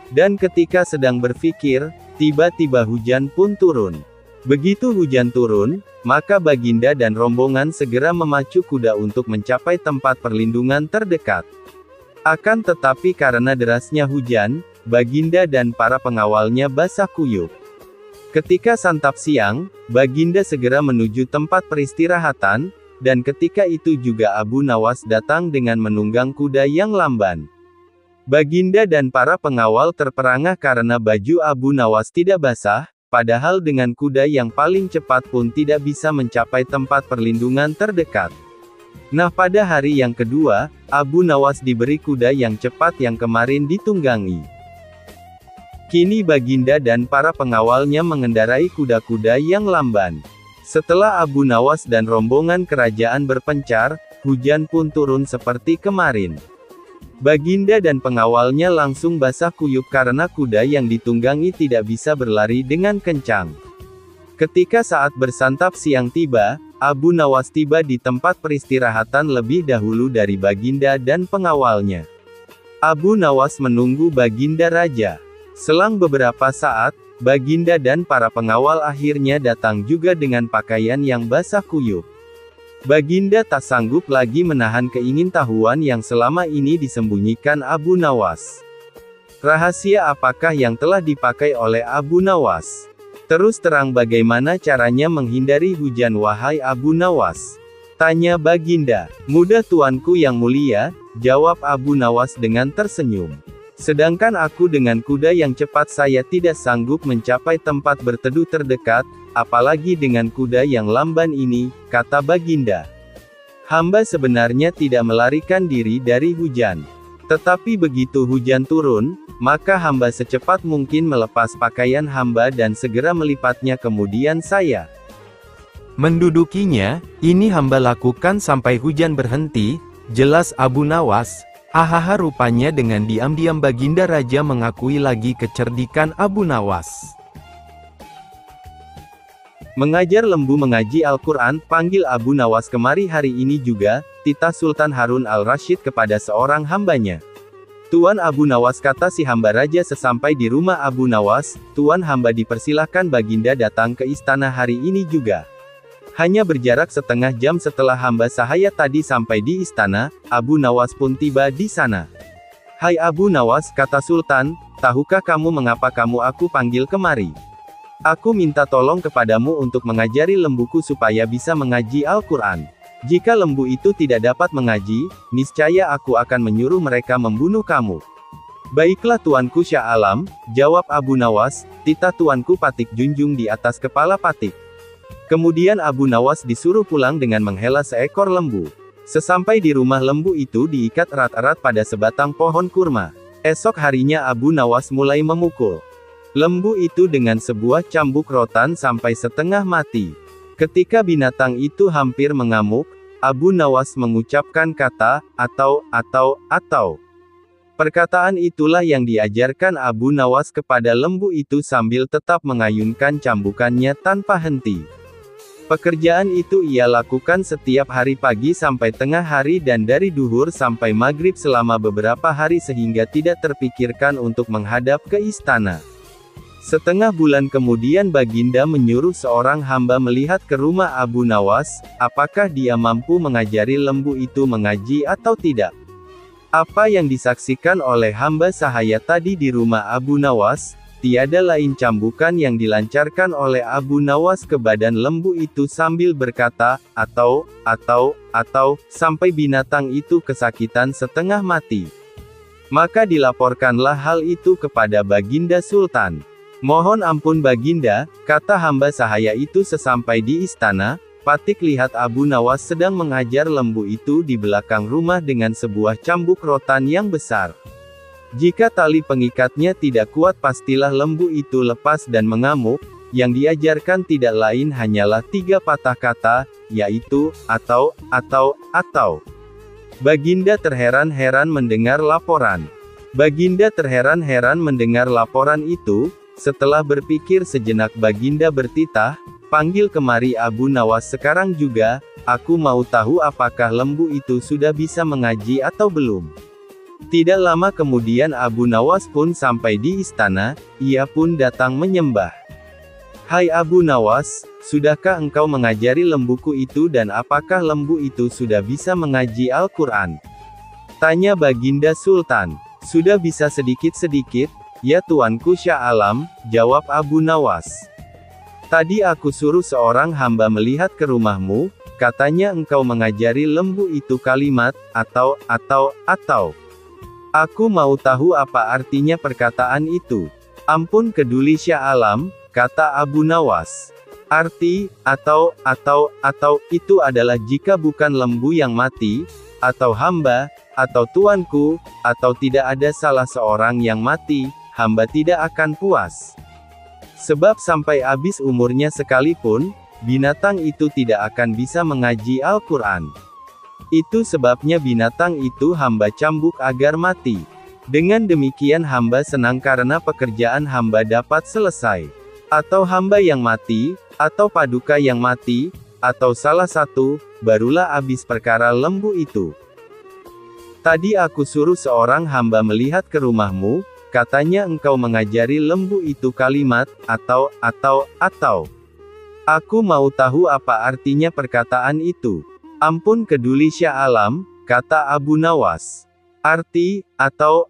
Dan ketika sedang berpikir, tiba-tiba hujan pun turun. Begitu hujan turun, maka Baginda dan rombongan segera memacu kuda untuk mencapai tempat perlindungan terdekat. Akan tetapi karena derasnya hujan, Baginda dan para pengawalnya basah kuyup. Ketika santap siang, Baginda segera menuju tempat peristirahatan, dan ketika itu juga Abu Nawas datang dengan menunggang kuda yang lamban. Baginda dan para pengawal terperangah karena baju Abu Nawas tidak basah, padahal dengan kuda yang paling cepat pun tidak bisa mencapai tempat perlindungan terdekat. Nah, pada hari yang kedua, Abu Nawas diberi kuda yang cepat yang kemarin ditunggangi. Kini Baginda dan para pengawalnya mengendarai kuda-kuda yang lamban. Setelah Abu Nawas dan rombongan kerajaan berpencar, hujan pun turun seperti kemarin. Baginda dan pengawalnya langsung basah kuyup karena kuda yang ditunggangi tidak bisa berlari dengan kencang. Ketika saat bersantap siang tiba, Abu Nawas tiba di tempat peristirahatan lebih dahulu dari Baginda dan pengawalnya. Abu Nawas menunggu Baginda Raja. Selang beberapa saat, Baginda dan para pengawal akhirnya datang juga dengan pakaian yang basah kuyup. Baginda tak sanggup lagi menahan keingintahuan yang selama ini disembunyikan Abu Nawas. Rahasia apakah yang telah dipakai oleh Abu Nawas? Terus terang bagaimana caranya menghindari hujan wahai Abu Nawas? Tanya Baginda. "Mudah tuanku yang mulia," jawab Abu Nawas dengan tersenyum. "Sedangkan aku dengan kuda yang cepat saya tidak sanggup mencapai tempat berteduh terdekat, apalagi dengan kuda yang lamban ini," kata Baginda. "Hamba sebenarnya tidak melarikan diri dari hujan. Tetapi begitu hujan turun, maka hamba secepat mungkin melepas pakaian hamba dan segera melipatnya kemudian saya mendudukinya. Ini hamba lakukan sampai hujan berhenti," jelas Abu Nawas. Ahaha, rupanya dengan diam-diam Baginda Raja mengakui lagi kecerdikan Abu Nawas. Mengajar lembu mengaji Al-Quran, panggil Abu Nawas kemari hari ini juga, titah Sultan Harun al-Rasyid kepada seorang hambanya. "Tuan Abu Nawas," kata si hamba raja sesampai di rumah Abu Nawas, "Tuan hamba dipersilahkan Baginda datang ke istana hari ini juga." Hanya berjarak setengah jam setelah hamba sahaya tadi sampai di istana, Abu Nawas pun tiba di sana. "Hai Abu Nawas," kata Sultan, "tahukah kamu mengapa aku panggil kemari? Aku minta tolong kepadamu untuk mengajari lembuku supaya bisa mengaji Al-Quran. Jika lembu itu tidak dapat mengaji, niscaya aku akan menyuruh mereka membunuh kamu." "Baiklah tuanku Syah Alam," jawab Abu Nawas, "titah tuanku patik junjung di atas kepala patik." Kemudian Abu Nawas disuruh pulang dengan menghela seekor lembu. Sesampai di rumah, lembu itu diikat erat-erat pada sebatang pohon kurma. Esok harinya Abu Nawas mulai memukul lembu itu dengan sebuah cambuk rotan sampai setengah mati. Ketika binatang itu hampir mengamuk, Abu Nawas mengucapkan kata, atau. Perkataan itulah yang diajarkan Abu Nawas kepada lembu itu sambil tetap mengayunkan cambukannya tanpa henti. Pekerjaan itu ia lakukan setiap hari pagi sampai tengah hari dan dari duhur sampai maghrib selama beberapa hari sehingga tidak terpikirkan untuk menghadap ke istana. Setengah bulan kemudian Baginda menyuruh seorang hamba melihat ke rumah Abu Nawas, apakah dia mampu mengajari lembu itu mengaji atau tidak. Apa yang disaksikan oleh hamba sahaya tadi di rumah Abu Nawas, tiada lain cambukan yang dilancarkan oleh Abu Nawas ke badan lembu itu sambil berkata, atau, sampai binatang itu kesakitan setengah mati. Maka dilaporkanlah hal itu kepada Baginda Sultan. Mohon ampun Baginda, kata hamba sahaya itu sesampai di istana, Patik lihat Abu Nawas sedang mengajar lembu itu di belakang rumah dengan sebuah cambuk rotan yang besar. Jika tali pengikatnya tidak kuat pastilah lembu itu lepas dan mengamuk. Yang diajarkan tidak lain hanyalah 3 patah kata, yaitu, atau. Baginda terheran-heran mendengar laporan. Baginda terheran-heran mendengar laporan itu. Setelah berpikir sejenak Baginda bertitah, panggil kemari Abu Nawas sekarang juga, aku mau tahu apakah lembu itu sudah bisa mengaji atau belum. Tidak lama kemudian Abu Nawas pun sampai di istana, ia pun datang menyembah. Hai Abu Nawas, sudahkah engkau mengajari lembuku itu dan apakah lembu itu sudah bisa mengaji Al-Quran? Tanya Baginda Sultan. Sudah bisa sedikit-sedikit, ya tuanku Syah Alam, jawab Abu Nawas. Tadi aku suruh seorang hamba melihat ke rumahmu, katanya engkau mengajari lembu itu kalimat, atau. Aku mau tahu apa artinya perkataan itu. Ampun keduli Syah Alam, kata Abu Nawas. Arti, atau, itu adalah jika bukan lembu yang mati, atau hamba, atau tuanku, atau tidak ada salah seorang yang mati, hamba tidak akan puas. Sebab sampai habis umurnya sekalipun, binatang itu tidak akan bisa mengaji Al-Quran. Itu sebabnya binatang itu hamba cambuk agar mati. Dengan demikian hamba senang karena pekerjaan hamba dapat selesai. Atau hamba yang mati, atau paduka yang mati, atau salah satu, barulah habis perkara lembu itu. Tadi aku suruh seorang hamba melihat ke rumahmu, katanya engkau mengajari lembu itu kalimat, atau. Aku mau tahu apa artinya perkataan itu. Ampun keduli Syah Alam, kata Abu Nawas. Arti, atau,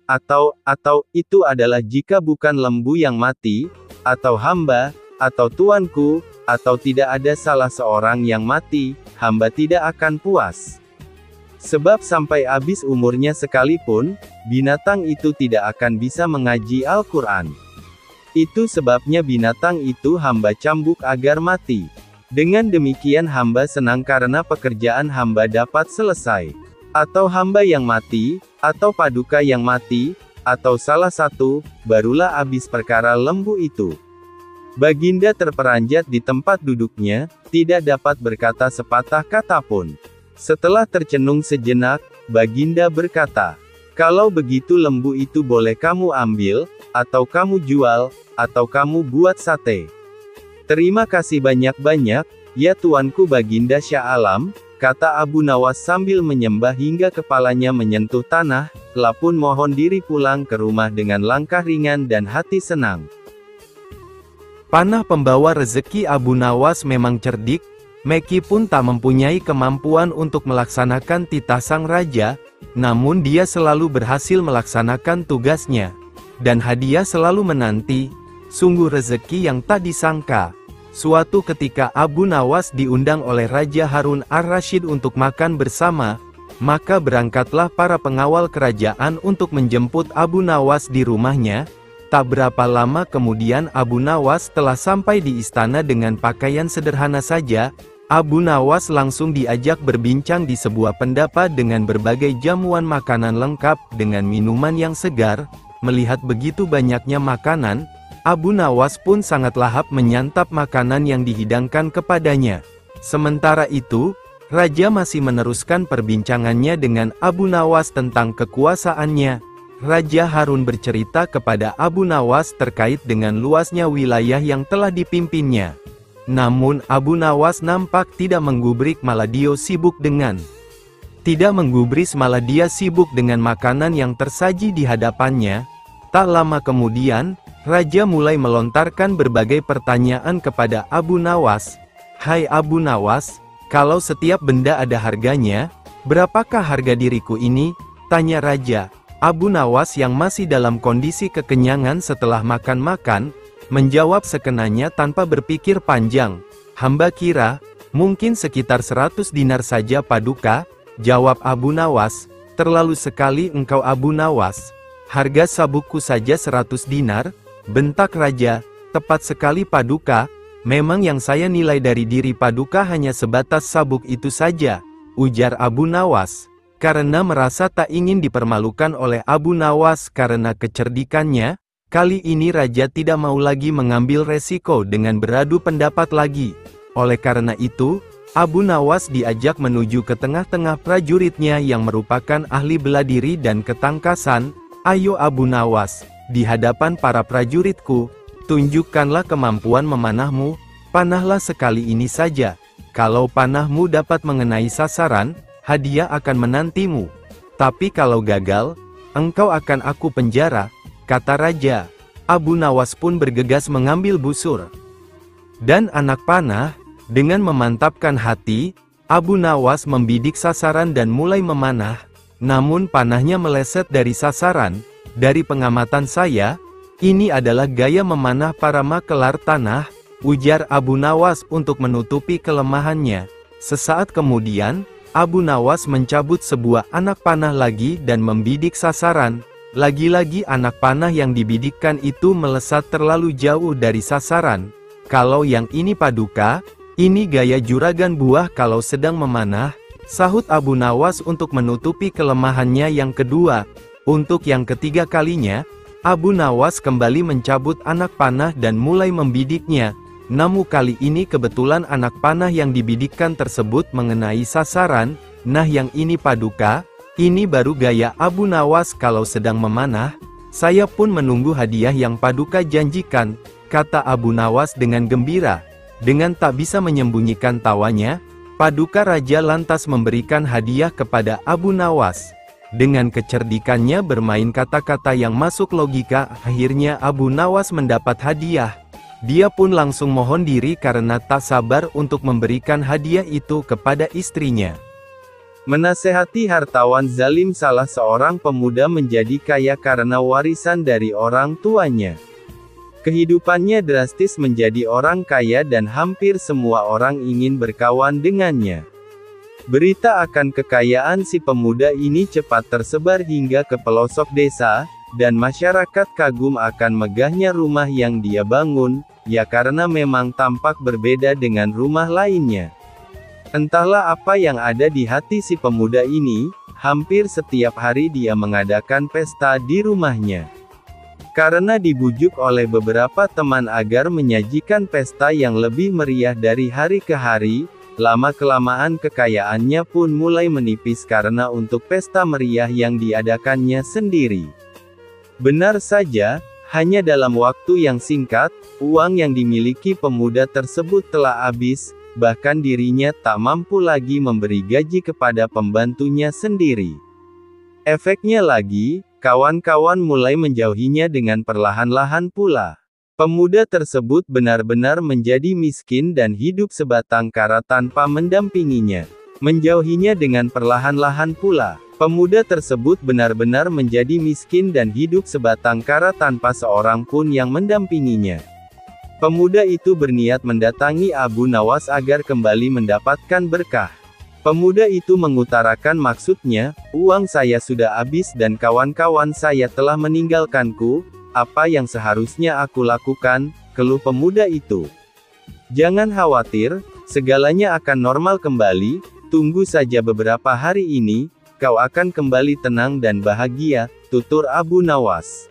itu adalah jika bukan lembu yang mati, atau hamba, atau tuanku, atau tidak ada salah seorang yang mati, hamba tidak akan puas. Sebab sampai habis umurnya sekalipun, binatang itu tidak akan bisa mengaji Al-Quran. Itu sebabnya binatang itu hamba cambuk agar mati. Dengan demikian hamba senang karena pekerjaan hamba dapat selesai. Atau hamba yang mati, atau paduka yang mati, atau salah satu, barulah habis perkara lembu itu. Baginda terperanjat di tempat duduknya, tidak dapat berkata sepatah kata pun. Setelah tercenung sejenak, Baginda berkata, kalau begitu lembu itu boleh kamu ambil, atau kamu jual, atau kamu buat sate. Terima kasih banyak-banyak, ya tuanku Baginda Syah Alam, kata Abu Nawas sambil menyembah hingga kepalanya menyentuh tanah, lapun mohon diri pulang ke rumah dengan langkah ringan dan hati senang. Panah pembawa rezeki Abu Nawas memang cerdik, meskipun tak mempunyai kemampuan untuk melaksanakan titah sang raja, namun dia selalu berhasil melaksanakan tugasnya. Dan hadiah selalu menanti, sungguh rezeki yang tak disangka. Suatu ketika Abu Nawas diundang oleh Raja Harun ar-Rasyid untuk makan bersama, maka berangkatlah para pengawal kerajaan untuk menjemput Abu Nawas di rumahnya. Tak berapa lama kemudian Abu Nawas telah sampai di istana dengan pakaian sederhana saja. Abu Nawas langsung diajak berbincang di sebuah pendapa dengan berbagai jamuan makanan lengkap dengan minuman yang segar. Melihat begitu banyaknya makanan, Abu Nawas pun sangat lahap menyantap makanan yang dihidangkan kepadanya. Sementara itu, Raja masih meneruskan perbincangannya dengan Abu Nawas tentang kekuasaannya. Raja Harun bercerita kepada Abu Nawas terkait dengan luasnya wilayah yang telah dipimpinnya. Namun Abu Nawas nampak tidak menggubris, malah dia sibuk dengan makanan yang tersaji di hadapannya. Tak lama kemudian, Raja mulai melontarkan berbagai pertanyaan kepada Abu Nawas. Hai Abu Nawas, kalau setiap benda ada harganya, berapakah harga diriku ini? Tanya Raja. Abu Nawas yang masih dalam kondisi kekenyangan setelah makan-makan, menjawab sekenanya tanpa berpikir panjang. Hamba kira, mungkin sekitar 100 dinar saja Paduka, jawab Abu Nawas. Terlalu sekali engkau Abu Nawas. Harga sabukku saja 100 dinar, bentak raja. Tepat sekali Paduka, memang yang saya nilai dari diri Paduka hanya sebatas sabuk itu saja, ujar Abu Nawas. Karena merasa tak ingin dipermalukan oleh Abu Nawas karena kecerdikannya, kali ini raja tidak mau lagi mengambil resiko dengan beradu pendapat lagi. Oleh karena itu, Abu Nawas diajak menuju ke tengah-tengah prajuritnya yang merupakan ahli bela diri dan ketangkasan. Ayo Abu Nawas, di hadapan para prajuritku, tunjukkanlah kemampuan memanahmu, panahlah sekali ini saja. Kalau panahmu dapat mengenai sasaran, hadiah akan menantimu. Tapi kalau gagal, engkau akan aku penjara, kata raja. Abu Nawas pun bergegas mengambil busur dan anak panah. Dengan memantapkan hati, Abu Nawas membidik sasaran dan mulai memanah. Namun panahnya meleset dari sasaran. Dari pengamatan saya, ini adalah gaya memanah para makelar tanah, ujar Abu Nawas untuk menutupi kelemahannya. Sesaat kemudian, Abu Nawas mencabut sebuah anak panah lagi dan membidik sasaran. Lagi-lagi anak panah yang dibidikkan itu melesat terlalu jauh dari sasaran. Kalau yang ini Paduka, ini gaya juragan buah kalau sedang memanah, sahut Abu Nawas untuk menutupi kelemahannya yang kedua. Untuk yang ketiga kalinya, Abu Nawas kembali mencabut anak panah dan mulai membidiknya. Namun kali ini kebetulan anak panah yang dibidikkan tersebut mengenai sasaran. Nah yang ini Paduka, ini baru gaya Abu Nawas kalau sedang memanah. Saya pun menunggu hadiah yang Paduka janjikan, kata Abu Nawas dengan gembira. Dengan tak bisa menyembunyikan tawanya, Paduka Raja lantas memberikan hadiah kepada Abu Nawas. Dengan kecerdikannya bermain kata-kata yang masuk logika, akhirnya Abu Nawas mendapat hadiah. Dia pun langsung mohon diri karena tak sabar untuk memberikan hadiah itu kepada istrinya. Menasehati hartawan zalim. Salah seorang pemuda menjadi kaya karena warisan dari orang tuanya. Kehidupannya drastis menjadi orang kaya dan hampir semua orang ingin berkawan dengannya. Berita akan kekayaan si pemuda ini cepat tersebar hingga ke pelosok desa, dan masyarakat kagum akan megahnya rumah yang dia bangun, ya karena memang tampak berbeda dengan rumah lainnya. Entahlah apa yang ada di hati si pemuda ini, hampir setiap hari dia mengadakan pesta di rumahnya. Karena dibujuk oleh beberapa teman agar menyajikan pesta yang lebih meriah dari hari ke hari, lama-kelamaan kekayaannya pun mulai menipis karena untuk pesta meriah yang diadakannya sendiri. Benar saja, hanya dalam waktu yang singkat, uang yang dimiliki pemuda tersebut telah habis, bahkan dirinya tak mampu lagi memberi gaji kepada pembantunya sendiri. Efeknya lagi, kawan-kawan mulai menjauhinya dengan perlahan-lahan pula. Pemuda tersebut benar-benar menjadi miskin dan hidup sebatang kara tanpa mendampinginya. Menjauhinya dengan perlahan-lahan pula. Pemuda tersebut benar-benar menjadi miskin dan hidup sebatang kara tanpa seorang pun yang mendampinginya. Pemuda itu berniat mendatangi Abu Nawas agar kembali mendapatkan berkah. Pemuda itu mengutarakan maksudnya, uang saya sudah habis dan kawan-kawan saya telah meninggalkanku, apa yang seharusnya aku lakukan, keluh pemuda itu. Jangan khawatir, segalanya akan normal kembali, tunggu saja beberapa hari ini, kau akan kembali tenang dan bahagia, tutur Abu Nawas.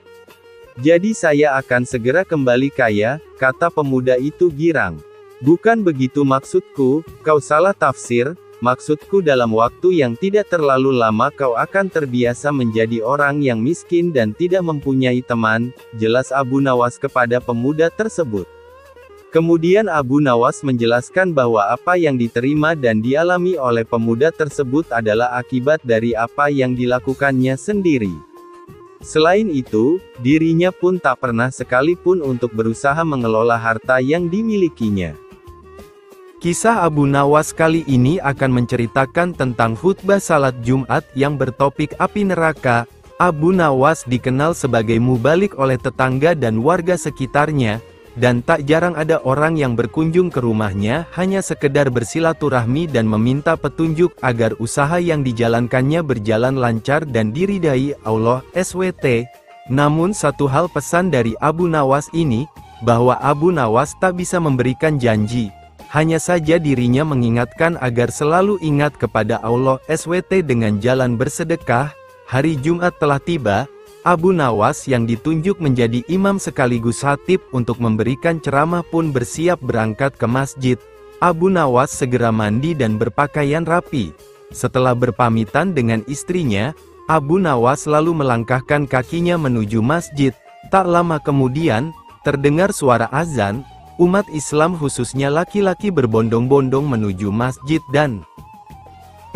Jadi saya akan segera kembali kaya, kata pemuda itu girang. Bukan begitu maksudku, kau salah tafsir, maksudku dalam waktu yang tidak terlalu lama kau akan terbiasa menjadi orang yang miskin dan tidak mempunyai teman, jelas Abu Nawas kepada pemuda tersebut. Kemudian Abu Nawas menjelaskan bahwa apa yang diterima dan dialami oleh pemuda tersebut adalah akibat dari apa yang dilakukannya sendiri. Selain itu, dirinya pun tak pernah sekalipun untuk berusaha mengelola harta yang dimilikinya. Kisah Abu Nawas kali ini akan menceritakan tentang khutbah salat Jumat yang bertopik api neraka, Abu Nawas dikenal sebagai mubalik oleh tetangga dan warga sekitarnya, dan tak jarang ada orang yang berkunjung ke rumahnya hanya sekedar bersilaturahmi dan meminta petunjuk agar usaha yang dijalankannya berjalan lancar dan diridai Allah SWT. Namun satu hal pesan dari Abu Nawas ini, bahwa Abu Nawas tak bisa memberikan janji. Hanya saja dirinya mengingatkan agar selalu ingat kepada Allah SWT dengan jalan bersedekah. Hari Jumat telah tiba. Abu Nawas yang ditunjuk menjadi imam sekaligus khatib untuk memberikan ceramah pun bersiap berangkat ke masjid. Abu Nawas segera mandi dan berpakaian rapi. Setelah berpamitan dengan istrinya, Abu Nawas lalu melangkahkan kakinya menuju masjid. Tak lama kemudian, terdengar suara azan. Umat Islam khususnya laki-laki berbondong-bondong menuju masjid dan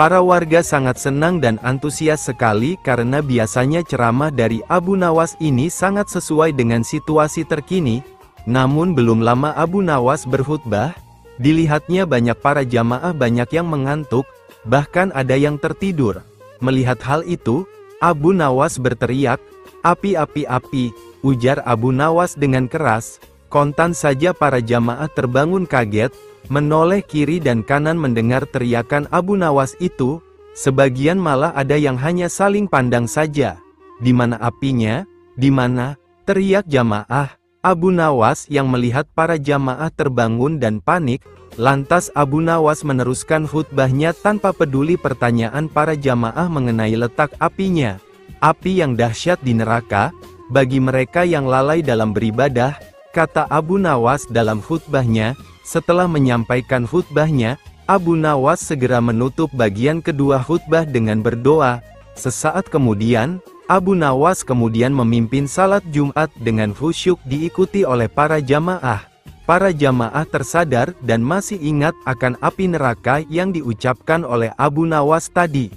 para warga sangat senang dan antusias sekali karena biasanya ceramah dari Abu Nawas ini sangat sesuai dengan situasi terkini. Namun belum lama Abu Nawas berkhutbah, dilihatnya banyak para jamaah banyak yang mengantuk, bahkan ada yang tertidur. Melihat hal itu, Abu Nawas berteriak, "Api, api, api," ujar Abu Nawas dengan keras. Kontan saja para jamaah terbangun kaget, menoleh kiri dan kanan mendengar teriakan Abu Nawas itu. Sebagian malah ada yang hanya saling pandang saja. "Di mana apinya? Di mana?" teriak jamaah. Abu Nawas yang melihat para jamaah terbangun dan panik, lantas Abu Nawas meneruskan khutbahnya tanpa peduli pertanyaan para jamaah mengenai letak apinya. "Api yang dahsyat di neraka, bagi mereka yang lalai dalam beribadah," kata Abu Nawas dalam khutbahnya. Setelah menyampaikan khutbahnya, Abu Nawas segera menutup bagian kedua khutbah dengan berdoa. Sesaat kemudian, Abu Nawas kemudian memimpin salat Jumat dengan khusyuk diikuti oleh para jamaah. Para jamaah tersadar dan masih ingat akan api neraka yang diucapkan oleh Abu Nawas tadi.